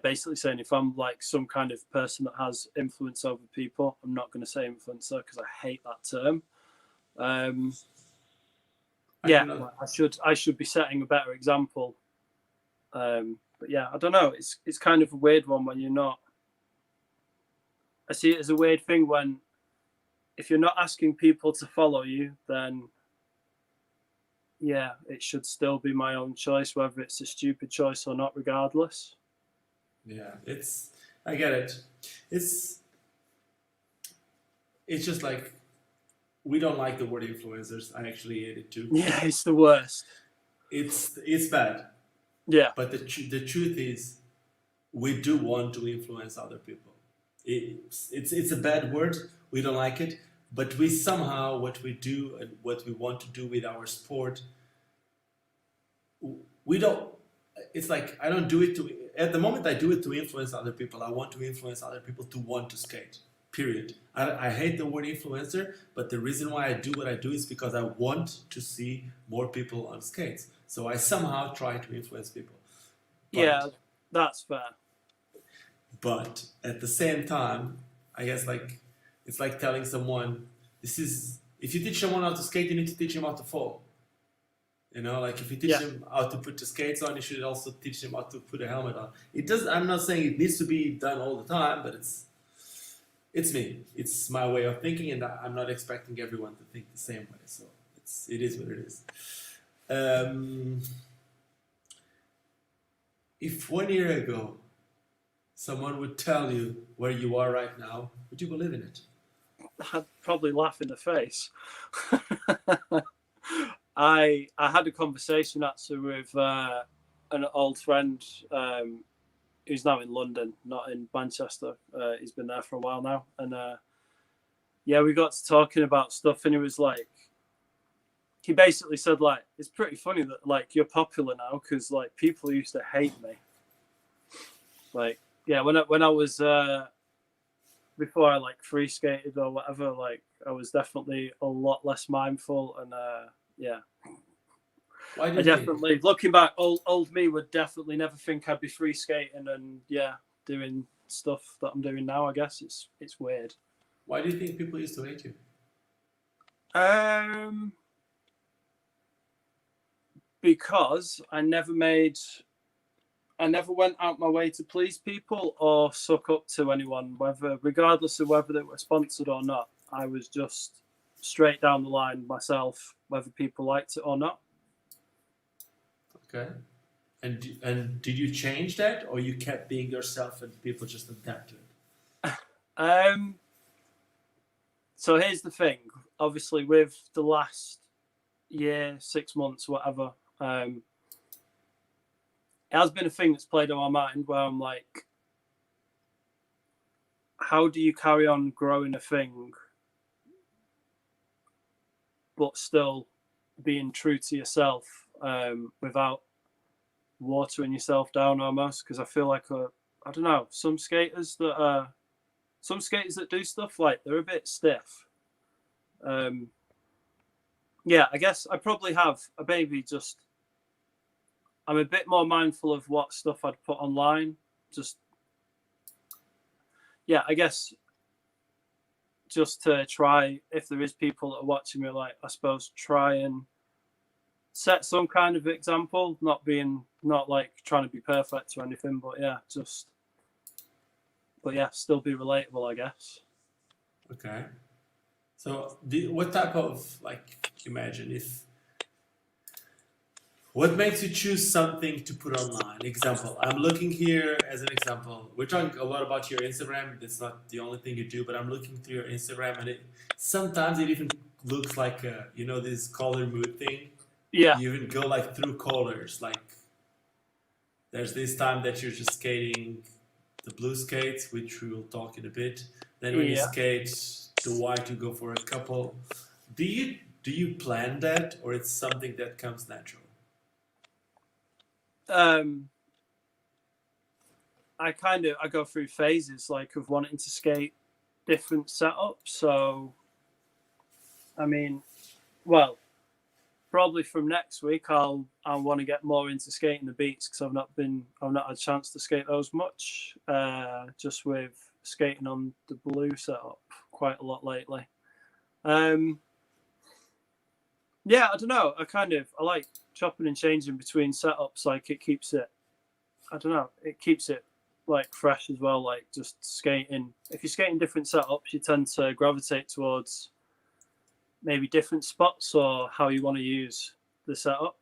basically saying if I'm some kind of person that has influence over people, I'm not going to say influencer because I hate that term. I should be setting a better example. But yeah, I don't know. It's kind of a weird one when you're not. I see it as a weird thing when, if you're not asking people to follow you, then yeah, it should still be my own choice, whether it's a stupid choice or not, regardless. Yeah, I get it. It's just we don't like the word influencers. I actually hate it too. Yeah, it's the worst. It's bad. Yeah. But the truth is, we do want to influence other people. It's a bad word. We don't like it. But we somehow, what we do and what we want to do with our sport, we don't. It's I don't do it at the moment I do it to influence other people. I want to influence other people to want to skate. Period. I hate the word influencer, but the reason why I do what I do is because I want to see more people on skates. So I somehow try to influence people. Yeah, that's fair. But at the same time, I guess it's like telling someone, if you teach someone how to skate, you need to teach him how to fall. You know, if you teach him how to put the skates on, you should also teach him how to put a helmet on. I'm not saying it needs to be done all the time, but it's me. It's my way of thinking, and I'm not expecting everyone to think the same way. So it is what it is. If 1 year ago someone would tell you where you are right now, would you believe in it? I'd probably laugh in the face. I had a conversation actually with an old friend who's now in London, not in Manchester. He's been there for a while now, and yeah, we got to talking about stuff, and he was like, he basically said like, it's pretty funny that like you're popular now because like people used to hate me. Like, yeah, when I was before I like free skated or whatever, like I was definitely a lot less mindful, and yeah. Why do I you definitely, think? looking back, old me would definitely never think I'd be free skating and yeah, doing stuff that I'm doing now. I guess it's weird. Why do you think people used to hate you? Um, because I never went out my way to please people or suck up to anyone, whether regardless of whether they were sponsored or not. I was just straight down the line myself, whether people liked it or not. Okay. And did you change that, or you kept being yourself and people just adapted? Um, so here's the thing. Obviously, with the last year, 6 months, whatever, it has been a thing that's played on my mind where I'm like, how do you carry on growing a thing but still being true to yourself without watering yourself down almost? Because I feel like I don't know, some skaters that do stuff like they're a bit stiff. Yeah, I guess I probably have a baby. Just I'm a bit more mindful of what stuff I'd put online. Just yeah, I guess just to try, if there is people that are watching me, like I suppose try and set some kind of example, not like trying to be perfect or anything, but yeah, still be relatable, I guess. Okay. So, what type of like imagine if what makes you choose something to put online? Example, I'm looking here as an example. We're talking a lot about your Instagram. That's not the only thing you do, but I'm looking through your Instagram, and sometimes it even looks like this color mood thing. Yeah, You even go like through colors. Like there's this time that you're just skating the blue skates, which we will talk in a bit. Then when you yeah. skate the white, you go for a couple. Do you plan that, or it's something that comes natural? Um, I go through phases like of wanting to skate different setups. So, I mean, well, probably from next week I want to get more into skating the beats because I've not had a chance to skate those much. Just with skating on the blue setup quite a lot lately. Yeah, I don't know. I like chopping and changing between setups. Like it keeps it. I don't know. It keeps it like fresh as well. Like just skating. If you're skating different setups, you tend to gravitate towards maybe different spots or how you want to use the setup.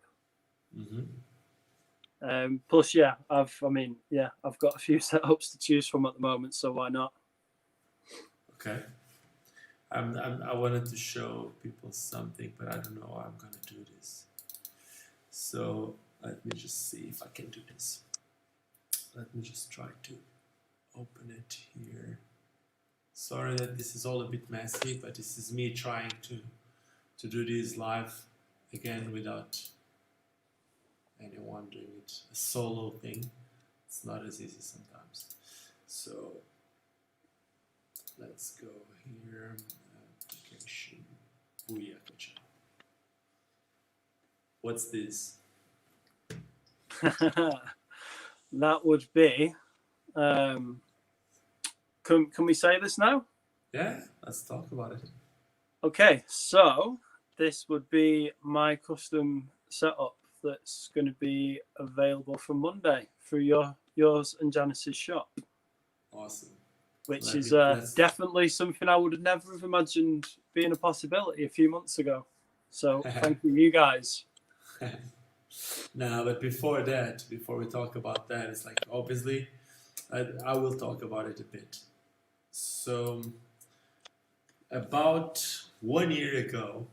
Mm-hmm. Plus, yeah, I've got a few setups to choose from at the moment, so why not? Okay. I wanted to show people something, but I don't know how I'm gonna do this. So let me just see if I can do this. Let me just try to open it here. Sorry that this is all a bit messy, but this is me trying to do this live again without anyone doing it. A solo thing. It's not as easy sometimes. So let's go here. Application. Booyah. What's this? That would be. Can we say this now? Yeah, let's talk about it. Okay, so this would be my custom setup that's going to be available from Monday through yours and Janice's shop. Awesome. Which is definitely something I would have never have imagined being a possibility a few months ago. So thank you guys. No, but before we talk about that, it's like obviously I will talk about it a bit. So about 1 year ago,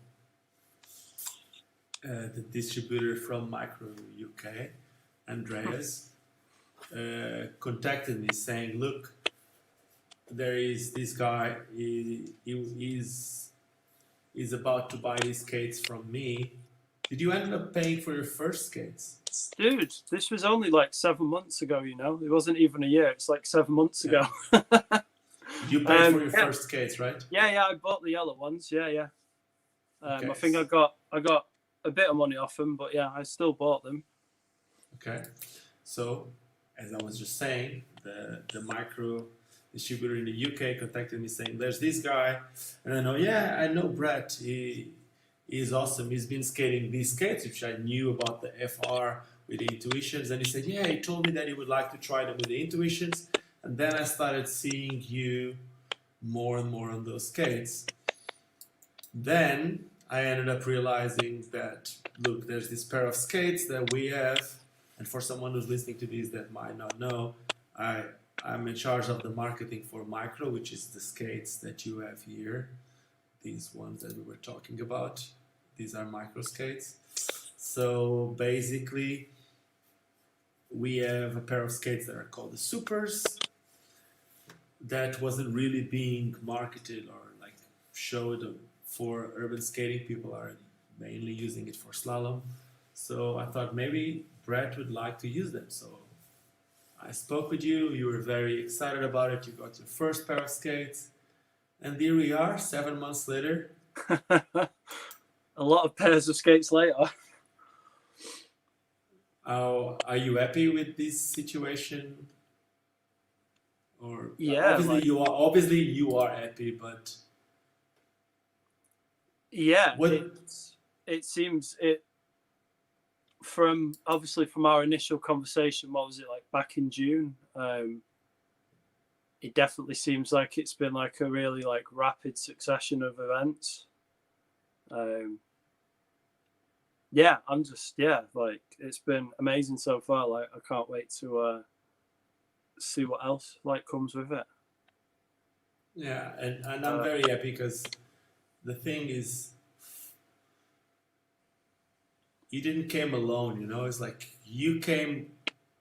the distributor from Micro UK, Andreas, contacted me saying, "Look, there is this guy. He's about to buy these skates from me. Did you end up paying for your first skates?" Dude, this was only like 7 months ago, you know? It wasn't even a year. It's like 7 months ago. You paid for your first skates, right? Yeah, I bought the yellow ones. Yeah. Okay. I think I got a bit of money off them, but yeah, I still bought them. Okay. So, as I was just saying, the micro distributor in the UK contacted me saying, "There's this guy," and I know Brett. He's awesome. He's been skating these skates, which I knew about the FR with the Intuitions, and he said, "Yeah, he told me that he would like to try them with the Intuitions." And then I started seeing you more and more on those skates. Then I ended up realizing that, look, there's this pair of skates that we have, and for someone who's listening to this that might not know, I'm in charge of the marketing for Micro, which is the skates that you have here. These ones that we were talking about. These are Micro skates. So basically, we have a pair of skates that are called the Supers that wasn't really being marketed or like showed for urban skating. People are mainly using it for slalom. So I thought maybe Brett would like to use them. So I spoke with you. You were very excited about it. You got your first pair of skates. And here we are, 7 months later. A lot of pairs of skates later. Are you happy with this situation? Or yeah, obviously you are. Obviously you are happy, but yeah, it seems from our initial conversation. What was it like back in June? It definitely seems like it's been like a really like rapid succession of events. Yeah, I'm just like it's been amazing so far. Like I can't wait to see what else like comes with it. Yeah, and I'm very happy because the thing is, you didn't came alone. You know, it's like you came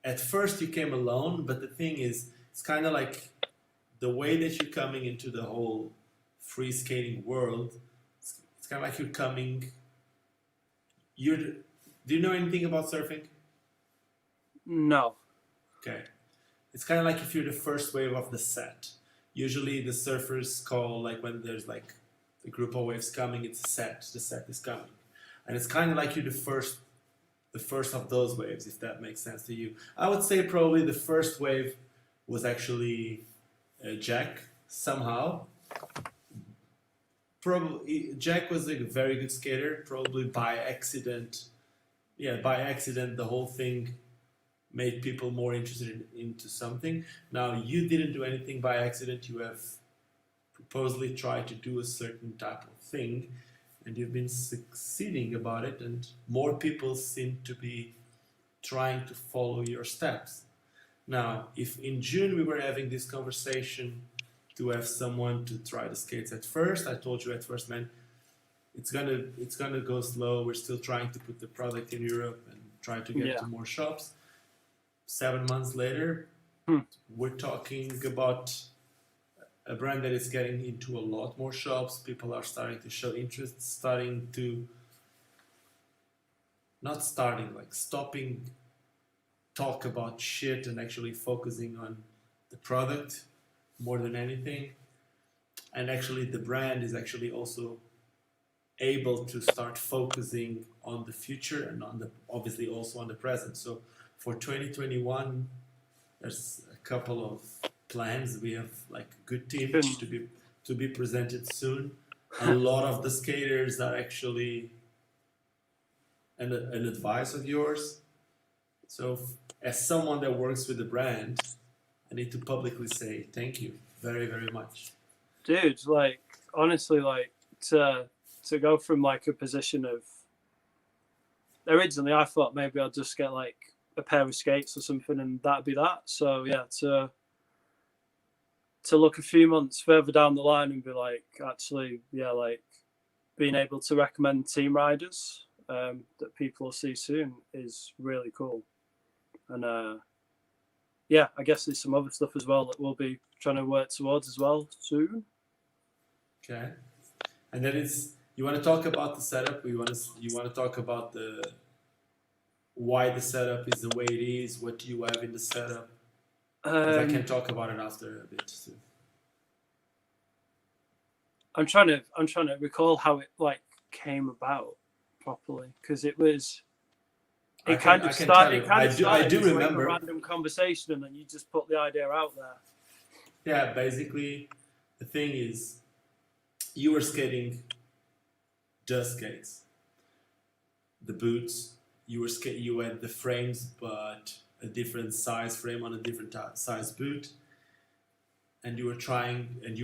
at first. You came alone, but the thing is, it's kind of like the way that you're coming into the whole free skating world. It's kind of like you're coming. Do you know anything about surfing? No. Okay. It's kind of like if you're the first wave of the set. Usually the surfers call, like when there's like a group of waves coming, it's a set. The set is coming. And it's kind of like you're the first of those waves, if that makes sense to you. I would say probably the first wave was actually Jack, somehow. Probably Jack was a very good skater, probably by accident. Yeah, by accident the whole thing made people more interested into something. Now you didn't do anything by accident. You have supposedly tried to do a certain type of thing, and you've been succeeding about it, and more people seem to be trying to follow your steps. Now, if in June we were having this conversation to have someone to try the skates at first, I told you at first, man, it's gonna go slow. We're still trying to put the product in Europe and try to get to more shops. 7 months later, we're talking about a brand that is getting into a lot more shops. People are starting to show interest, stopping talk about shit and actually focusing on the product more than anything. And actually the brand is actually also able to start focusing on the future and obviously also on the present. So for 2021, there's a couple of plans. We have like good teams to be presented soon. A lot of the skaters are actually an advice of yours. So as someone that works with the brand, I need to publicly say thank you very, very much. Dude, like honestly, like to go from like a position of originally I thought maybe I'd just get like a pair of skates or something and that'd be that. So yeah, to to look a few months further down the line and be like, actually, yeah, like being able to recommend team riders that people will see soon is really cool. And yeah, I guess there's some other stuff as well that we'll be trying to work towards as well soon. Okay. And then you want to talk about the setup. You want to talk about why the setup is the way it is. What do you have in the setup? Because I can talk about it after a bit too. I'm trying to recall how it like came about properly, because it was. It kind of started. I do remember a random conversation, and then you just put the idea out there. Yeah, basically, the thing is, you were skating just skates, the boots. You had the frames, but a different size frame on a different size boot, and you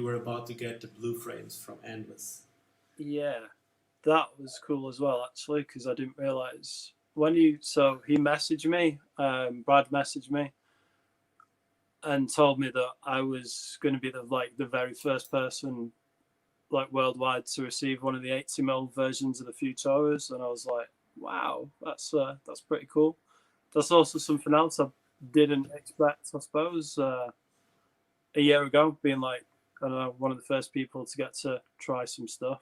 were about to get the blue frames from Endless. Yeah, that was cool as well, actually, because I didn't realize when he messaged me, Brad messaged me, and told me that I was going to be the very first person like worldwide to receive one of the 80mm versions of the Futuras, and I was like, wow, that's pretty cool. That's also something else I didn't expect, I suppose, a year ago, being like, I don't know, one of the first people to get to try some stuff.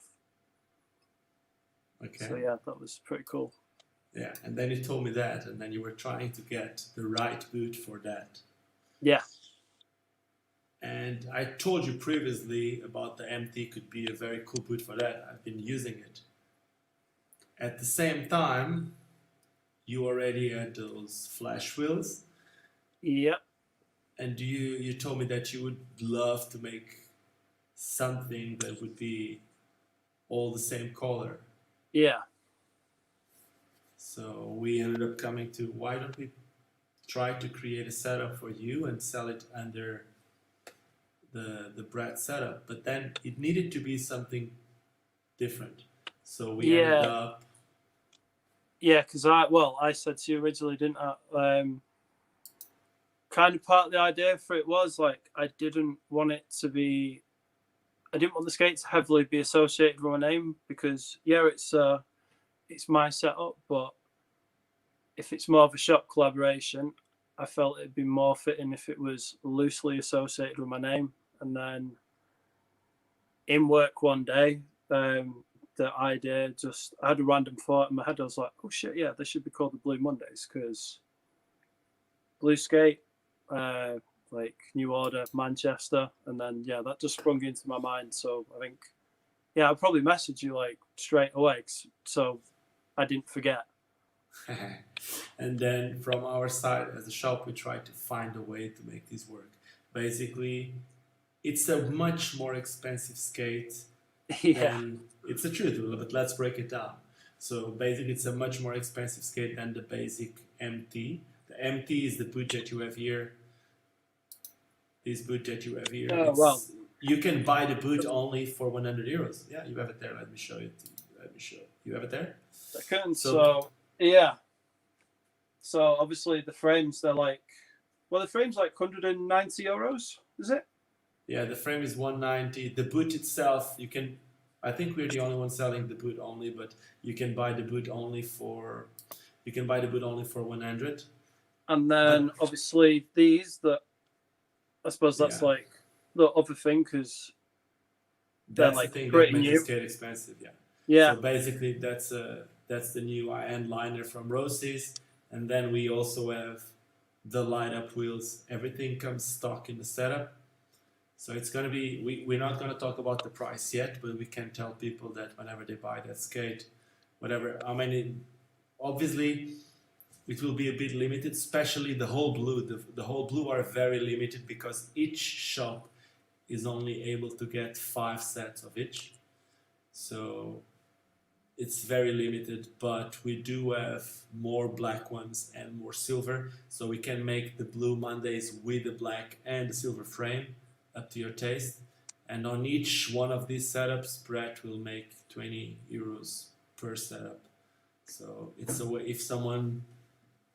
Okay. So yeah, that was pretty cool. Yeah, and then you told me that, and then you were trying to get the right boot for that. Yeah. And I told you previously about the MT could be a very cool boot for that. I've been using it. At the same time, you already had those flash wheels. Yep. And you told me that you would love to make something that would be all the same color. Yeah. So we ended up coming to, why don't we try to create a setup for you and sell it under the Brad setup? But then it needed to be something different. So we ended up... Yeah, because I said to you originally, didn't I? Kind of part of the idea for it was like I didn't want the skates to heavily be associated with my name, because it's my setup, but if it's more of a shop collaboration, I felt it'd be more fitting if it was loosely associated with my name. And then in work one day, the idea I had a random thought in my head. I was like, oh shit, yeah, they should be called the Blue Mondays, because Blue Skate, like New Order, Manchester, and then yeah, that just sprung into my mind. So I think, yeah, I'll probably message you like straight away, so I didn't forget. And then from our side as a shop, we tried to find a way to make this work. Basically, it's a much more expensive skate. Yeah. It's the truth, but let's break it down. So basically, it's a much more expensive skate than the basic MT. The MT is the boot that you have here. This boot that you have here. Oh, well. You can buy the boot only for 100 euros. Yeah, you have it there. Let me show it. You have it there? Second. So yeah. So obviously the frames, they're like, well, the frame's like 190 euros, is it? Yeah, the frame is 190. The boot itself, I think we're the only one selling the boot only, but you can buy the boot only for 100. And then obviously these, I suppose that's like the other thing, because they're like the thing pretty that makes new. the skate expensive. Yeah. Yeah. So basically, that's the new end liner from Rosie's, and then we also have the light up wheels. Everything comes stock in the setup. So it's going to be, we're not going to talk about the price yet, but we can tell people that whenever they buy that skate, obviously it will be a bit limited, especially the whole blue. The whole blue are very limited because each shop is only able to get 5 sets of each. So it's very limited, but we do have more black ones and more silver. So we can make the Blue Mondays with the black and the silver frame, up to your taste. And on each one of these setups, Brett will make 20 euros per setup. So it's a way, if someone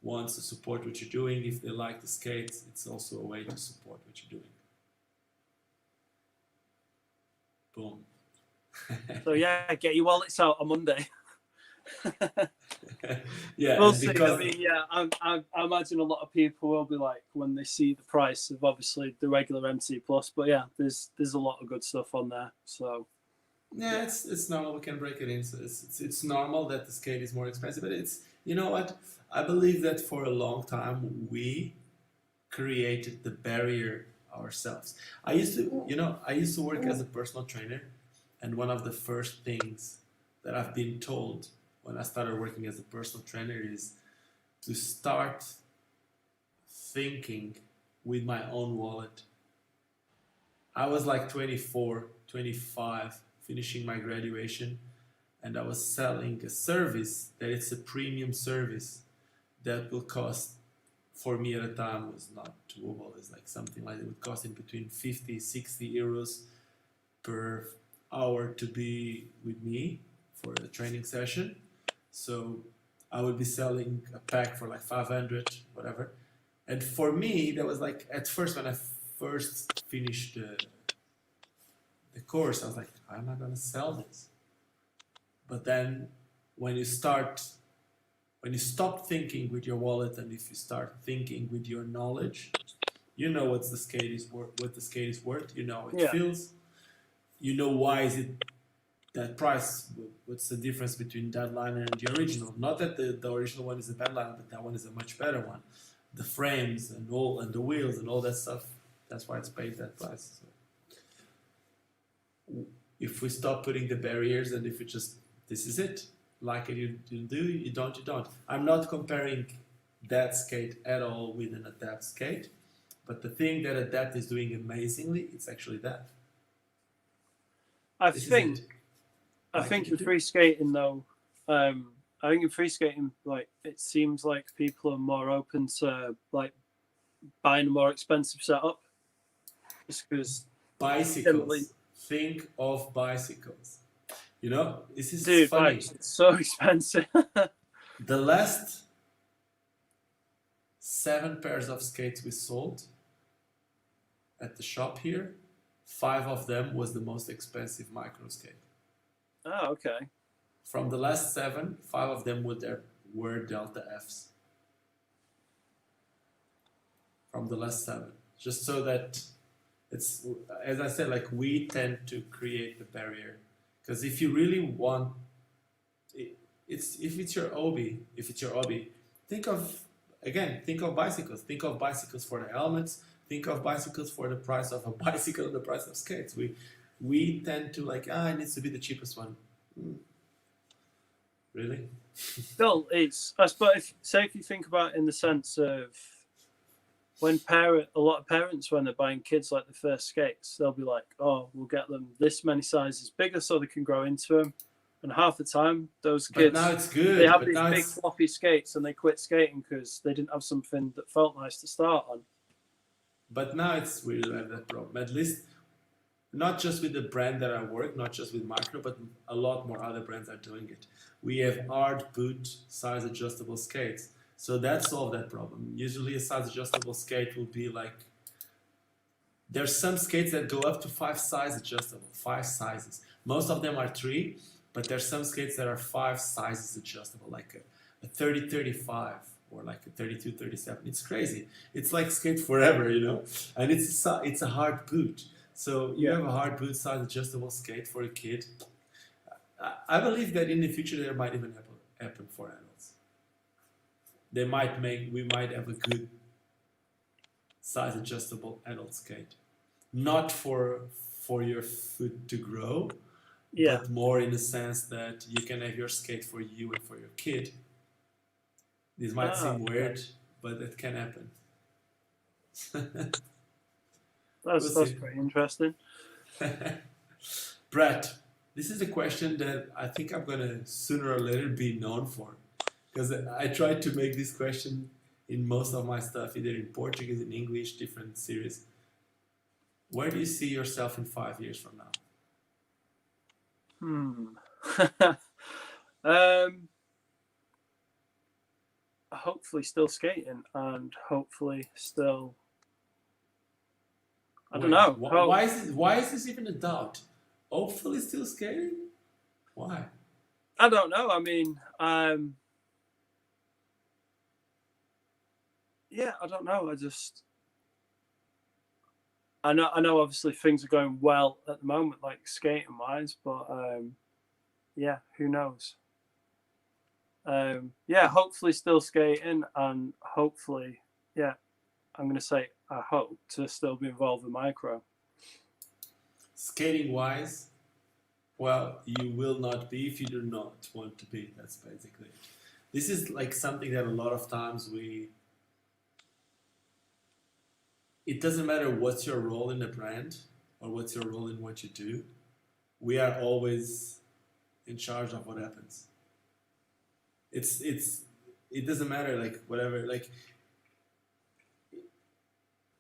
wants to support what you're doing, if they like the skates, it's also a way to support what you're doing. Boom. So yeah, get your wallets out on Monday. Yeah, We'll and see. because I mean, yeah, I imagine a lot of people will be like when they see the price of obviously the regular MC Plus, but yeah, there's a lot of good stuff on there. So yeah, it's normal. We can break it in. So it's normal that the skate is more expensive, but it's, you know what? I believe that for a long time we created the barrier ourselves. I used to work as a personal trainer, and one of the first things that I've been told when I started working as a personal trainer is to start thinking with my own wallet. I was like 24, 25, finishing my graduation, and I was selling a service that it's a premium service that will cost, for me at the time was not doable. It's like something like it would cost in between 50, 60 euros per hour to be with me for a training session. So I would be selling a pack for like 500, whatever. And for me, that was like, at first, when I first finished the course, I was like, how am I going to sell this? But then when you start, when you stop thinking with your wallet, and if you start thinking with your knowledge, you know what the skate is worth. What the skate is worth. You know how it feels. You know why is it that price. What's the difference between that liner and the original? Not that the original one is a bad liner, but that one is a much better one. The frames and all, and the wheels and all that stuff. That's why it's paid that price. So if we stop putting the barriers, and if we just, this is it. Like it, you do, you don't, you don't. I'm not comparing that skate at all with an Adapt skate, but the thing that Adapt is doing amazingly, it's actually that. I think in free skating though, I think in free skating, like it seems like people are more open to like buying a more expensive setup, just because bicycles. Think of bicycles. You know, this is dude, funny. Bikes, it's so expensive. The last 7 pairs of skates we sold at the shop here, 5 of them was the most expensive micro skate. Oh, okay. From the last 7, 5 of them were Delta Fs. From the last 7. Just so that it's, as I said, like we tend to create the barrier. Because if you really want, if it's your hobby, think of bicycles. Think of bicycles for the helmets. Think of bicycles for the price of a bicycle and the price of skates. We tend to like, it needs to be the cheapest one. Really? Still, it's, I suppose, if you think about it in the sense of when a lot of parents, when they're buying kids like the first skates, they'll be like, oh, we'll get them this many sizes bigger so they can grow into them. And half the time, those kids, but now it's good. They have these big floppy skates and they quit skating because they didn't have something that felt nice to start on. But now we don't have that problem. At least not just with the brand that I work, not just with Micro, but a lot more other brands are doing it. We have hard boot size adjustable skates. So that solved that problem. Usually a size adjustable skate will be like, there's some skates that go up to 5 size adjustable, 5 sizes. Most of them are 3, but there's some skates that are 5 sizes adjustable, like a 30-35 or like a 32-37. It's crazy. It's like skate forever, you know? And it's a hard boot. So you have a hard boot size adjustable skate for a kid. I believe that in the future there might even happen for adults. We might have a good size adjustable adult skate. Not for your foot to grow, but more in the sense that you can have your skate for you and for your kid. This might seem weird, but it can happen. That's pretty interesting. Brett, this is a question that I think I'm going to sooner or later be known for. Because I tried to make this question in most of my stuff, either in Portuguese, in English, different series. Where do you see yourself in 5 years from now? Hopefully still skating and hopefully still, I don't know. Why is this even a doubt? Hopefully still skating? Why? I don't know. I mean, yeah, I don't know. I know. Obviously, things are going well at the moment, like skating wise, but yeah, who knows? Yeah, hopefully still skating, and hopefully, yeah, I'm gonna say I hope to still be involved with micro. Skating wise, well, you will not be if you do not want to be. That's basically it. This is like something that a lot of times it doesn't matter what's your role in the brand or what's your role in what you do. We are always in charge of what happens. It doesn't matter like whatever like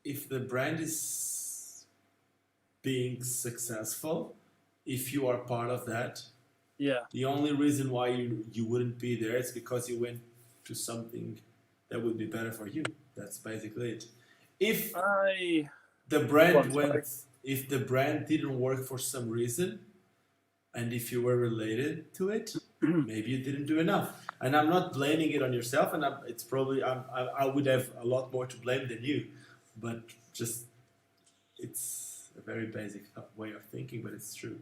if the brand is being successful, if you are part of that, Yeah, the only reason why you wouldn't be there is because you went to something that would be better for you. That's basically it. If I the brand once went, if the brand didn't work for some reason, and if you were related to it, maybe you didn't do enough. And I'm not blaming it on yourself, and it's probably I would have a lot more to blame than you, but just it's a very basic way of thinking, but it's true.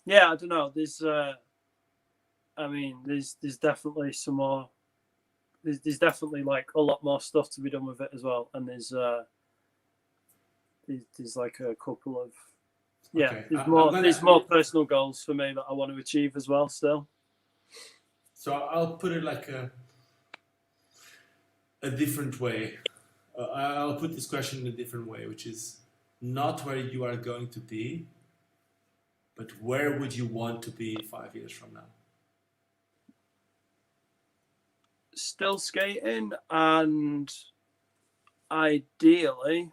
yeah, I don't know. I mean, there's definitely some more. There's definitely like a lot more stuff to be done with it as well, and there's like a couple of yeah. Okay, There's more personal goals for me that I want to achieve as well. Still, so I'll put it like a different way. I'll put this question in a different way, which is not where you are going to be, but where would you want to be 5 years from now? still skating, and ideally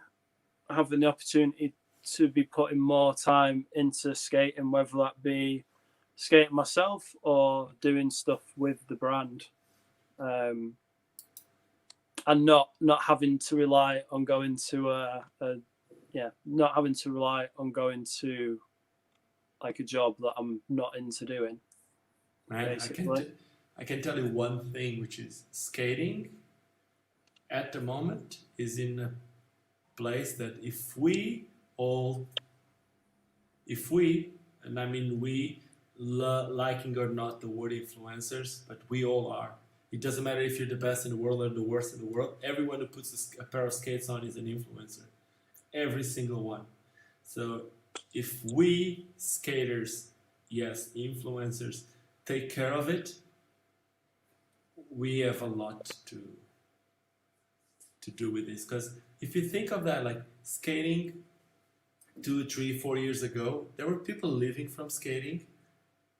having the opportunity to be putting more time into skating, whether that be skating myself or doing stuff with the brand, and not having to rely on going to not having to rely on going to like a job that I'm not into doing. Man, Basically, I can tell you one thing, which is skating at the moment is in a place that all, if we, and I mean we, liking or not the word influencers, but we all are. It doesn't matter if you're the best in the world or the worst in the world. Everyone who puts a pair of skates on is an influencer. Every single one. So if we skaters, yes, influencers, take care of it, we have a lot to do with this. Because if you think of that, like skating 2, 3, 4 years ago, there were people living from skating,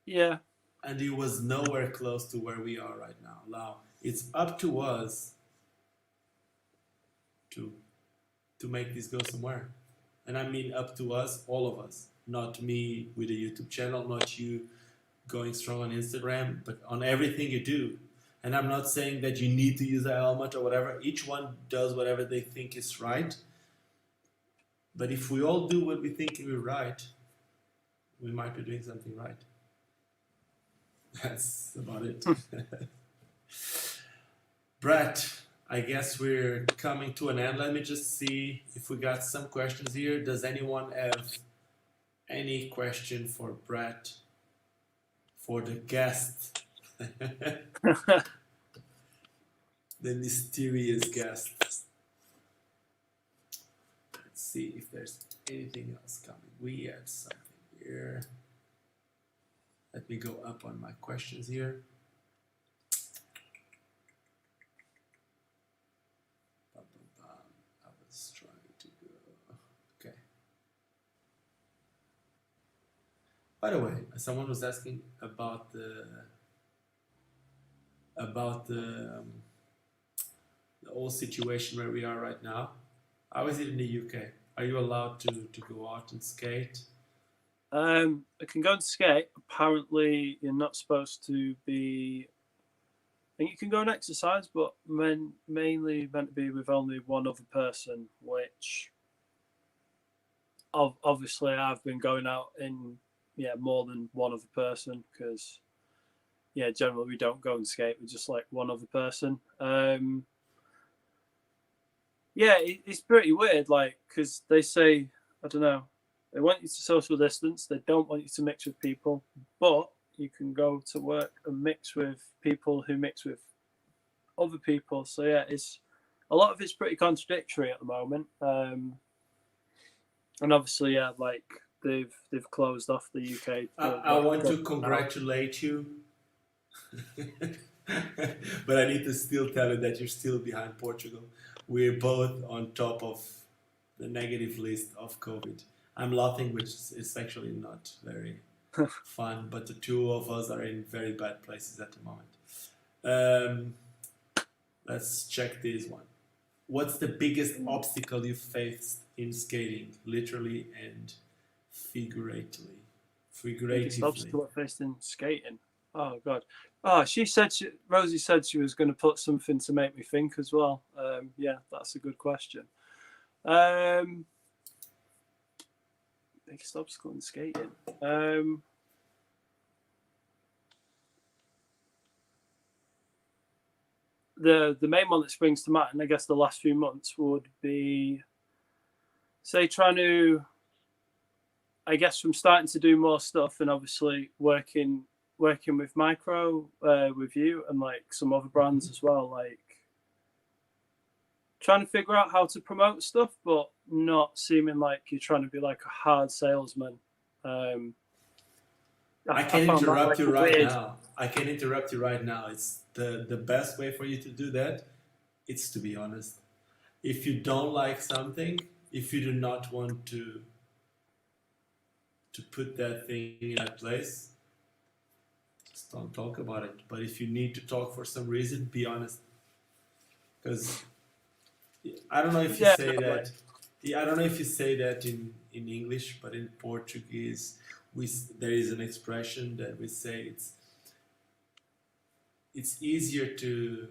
yeah, and it was nowhere close to where we are right now. Now it's up to us to make this go somewhere, and I mean up to us, all of us. Not me with a YouTube channel, not you going strong on Instagram, but on everything you do. And I'm not saying that you need to use a helmet or whatever. Each one does whatever they think is right. But if we all do what we think is right, we might be doing something right. That's about it. Brett, I guess we're coming to an end. Let me just see if we got some questions here. Does anyone have any question for Brett, for the guest? The mysterious guest. Let's see if there's anything else coming. We had something here. Let me go up on my questions here. I was trying to go. Okay. By the way, someone was asking about the whole situation where we are right now. How is it in the UK? Are you allowed to go out and skate? I can go and skate. Apparently, you're not supposed to be. I think you can go and exercise, but mainly meant to be with only one other person, which obviously I've been going out in more than one other person, because generally we don't go and skate with just like one other person. It's pretty weird, like, because they say, I don't know, they want you to social distance, they don't want you to mix with people, but you can go to work and mix with people who mix with other people. So it's a lot of it's pretty contradictory at the moment. And obviously, like they've closed off the UK. I want to congratulate you, but I need to still tell you that you're still behind Portugal. We're both on top of the negative list of COVID. I'm laughing, which is actually not very fun, but the two of us are in very bad places at the moment. Let's check this one. What's the biggest obstacle you faced in skating, literally and figuratively? Biggest obstacle I faced in skating. Oh God. Oh, Rosie said she was going to put something to make me think as well. That's a good question. Biggest obstacle in skating. The main one that springs to mind, and I guess the last few months, would be, say, trying to, I guess, from starting to do more stuff and obviously working with Micro, with you and like some other brands as well, like trying to figure out how to promote stuff, but not seeming like you're trying to be like a hard salesman. I can interrupt you right now. It's the best way for you to do that. It's to be honest. If you don't like something, if you do not want to put that thing in that place, just don't talk about it. But if you need to talk for some reason, be honest. Because I don't know if you say that. I don't know if you say that in English, but in Portuguese, there is an expression that we say it's easier to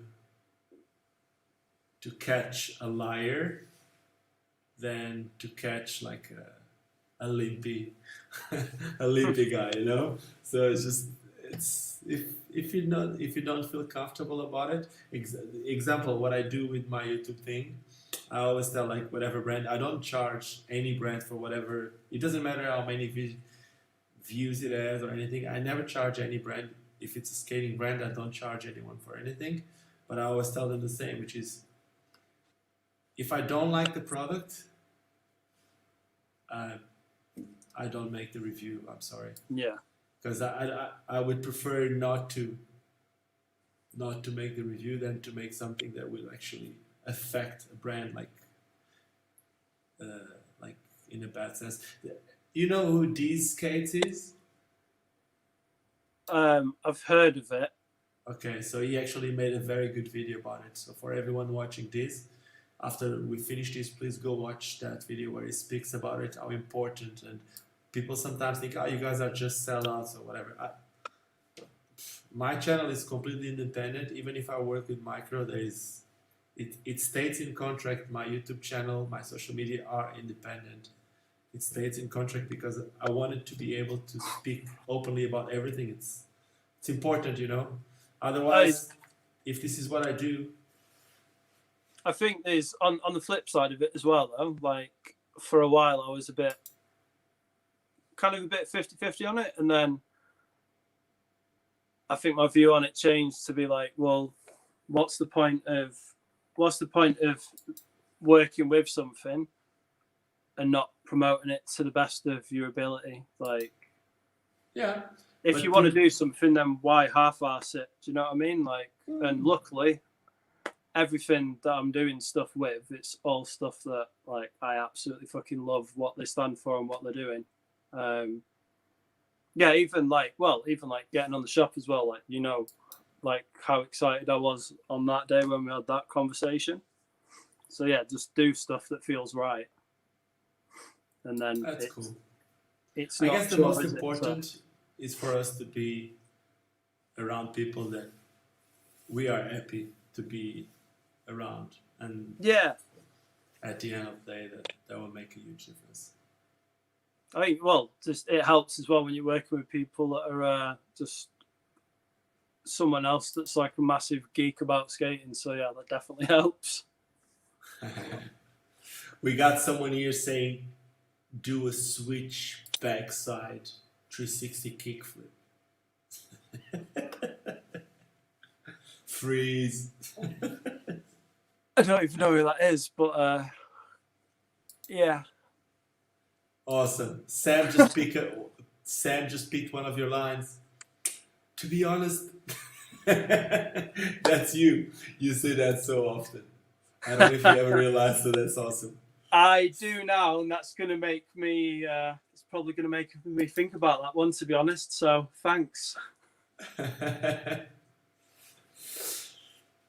catch a liar than to catch like a limpy guy, you know. So it's if you don't feel comfortable about it. Example, what I do with my YouTube thing, I always tell like whatever brand, I don't charge any brand for whatever. It doesn't matter how many views it has or anything. I never charge any brand. If it's a skating brand, I don't charge anyone for anything. But I always tell them the same, which is, if I don't like the product, I don't make the review. I'm sorry. Yeah. Because I would prefer not to make the review than to make something that will actually affect a brand like in a bad sense. You know who D's Skates is? I've heard of it. Okay, so he actually made a very good video about it. So for everyone watching this, after we finish this, please go watch that video where he speaks about it, how important. And people sometimes think, oh, you guys are just sellouts or whatever. My channel is completely independent. Even if I work with Micro, it states in contract my YouTube channel, my social media are independent. It states in contract because I wanted to be able to speak openly about everything. It's important, you know. Otherwise, if this is what I do, I think there's on the flip side of it as well, though. Like for a while, I was a bit 50-50 on it, and then I think my view on it changed to be like, well, what's the point of working with something and not promoting it to the best of your ability? Like, yeah. If you want to do something, then why half-ass it? Do you know what I mean? Like, and luckily, everything that I'm doing stuff with, it's all stuff that like I absolutely fucking love what they stand for and what they're doing. Even like getting on the shop as well. Like, you know, like how excited I was on that day when we had that conversation. So yeah, just do stuff that feels right, and then that's cool. It's I not guess the most important is for us to be around people that we are happy to be around, and yeah, at the end of the day, that will make a huge difference. I think, well, just it helps as well when you're working with people that are just someone else that's like a massive geek about skating. So yeah, that definitely helps. We got someone here saying, do a switch backside 360 kickflip. Freeze. I don't even know who that is, but yeah. Awesome. Sam just picked one of your lines. To be honest, that's you. You say that so often. I don't know if you ever realized that. That's awesome. I do now, and that's going to make me. It's probably going to make me think about that one, to be honest. So thanks.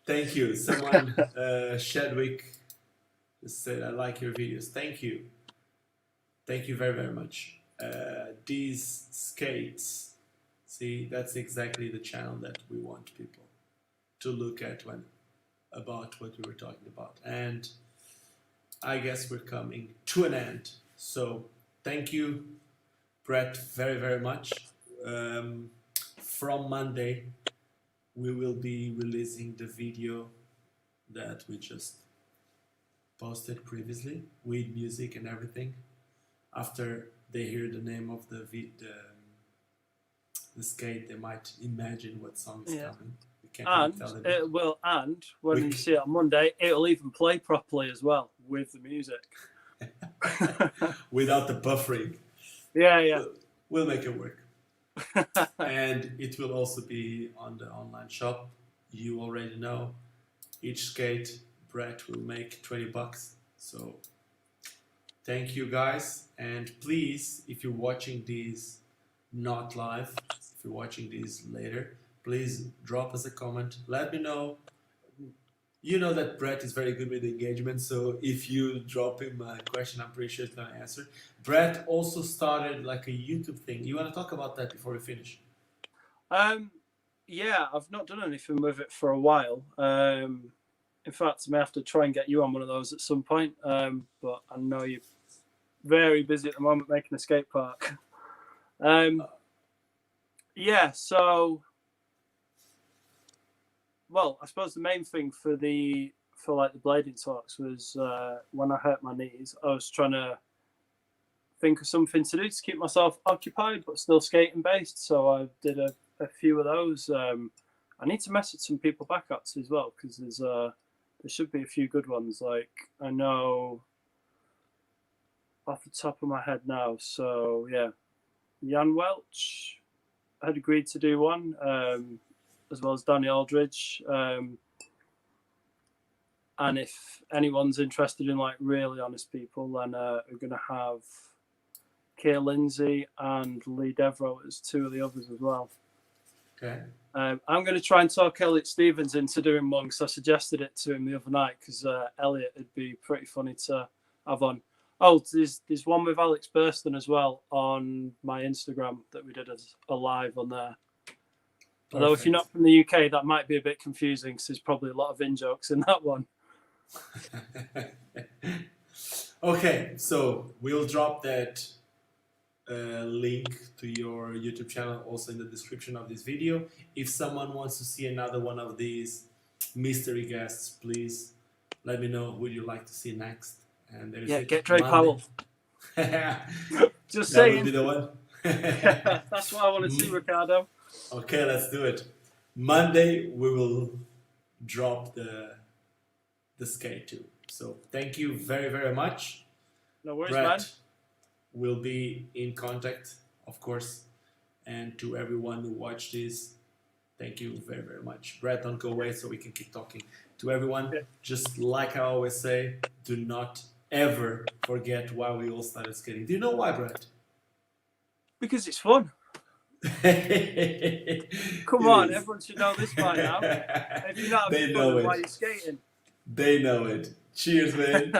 Thank you. Someone, Shadwick, said, I like your videos. Thank you. Thank you very, very much. These skates, see, that's exactly the channel that we want people to look at about what we were talking about. And I guess we're coming to an end. So thank you, Brett, very, very much. From Monday, we will be releasing the video that we just posted previously with music and everything. After they hear the name of the skate, they might imagine what song is coming. We can't really tell them. It will, and when you see it on Monday, it'll even play properly as well with the music. Without the buffering. Yeah. We'll make it work. And it will also be on the online shop. You already know. Each skate, Brett will make $20. So thank you guys. And please, if you're watching these not live, if you're watching these later, please drop us a comment. Let me know. You know that Brett is very good with engagement, so if you drop him a question, I'm pretty sure he's going to answer. Brett also started like a YouTube thing. You want to talk about that before we finish? Yeah, I've not done anything with it for a while. In fact, I may have to try and get you on one of those at some point. But I know you're very busy at the moment making a skate park. Yeah, so... Well, I suppose the main thing for the blading talks was when I hurt my knees, I was trying to think of something to do to keep myself occupied, but still skating based. So I did a few of those. I need to message some people back up as well, because there should be a few good ones. Like, I know off the top of my head now. So yeah, Jan Welch had agreed to do one. As well as Danny Aldridge. And if anyone's interested in like really honest people, then we're going to have Keir Lindsay and Lee Devereaux as two of the others as well. Okay. I'm going to try and talk Elliot Stevens into doing one, because I suggested it to him the other night, because Elliot would be pretty funny to have on. Oh, there's one with Alex Burston as well on my Instagram that we did as a live on there. Although if you're not from the UK, that might be a bit confusing, because there's probably a lot of in-jokes in that one. Okay, so we'll drop that link to your YouTube channel also in the description of this video. If someone wants to see another one of these mystery guests, please let me know who you'd like to see next. And there's get Dre Powell. Just saying. That would be the one. That's what I want to see, Ricardo. Okay, let's do it. Monday we will drop the skate too. So thank you very, very much. No worries, Brett, man. We'll be in contact, of course. And to everyone who watched this, thank you very, very much. Brett, don't go away so we can keep talking. To everyone, just like I always say, do not ever forget why we all started skating. Do you know why, Brett? Because it's fun. Come on, everyone should know this by now. If you're not having fun, why are you skating? They know it. Cheers, man.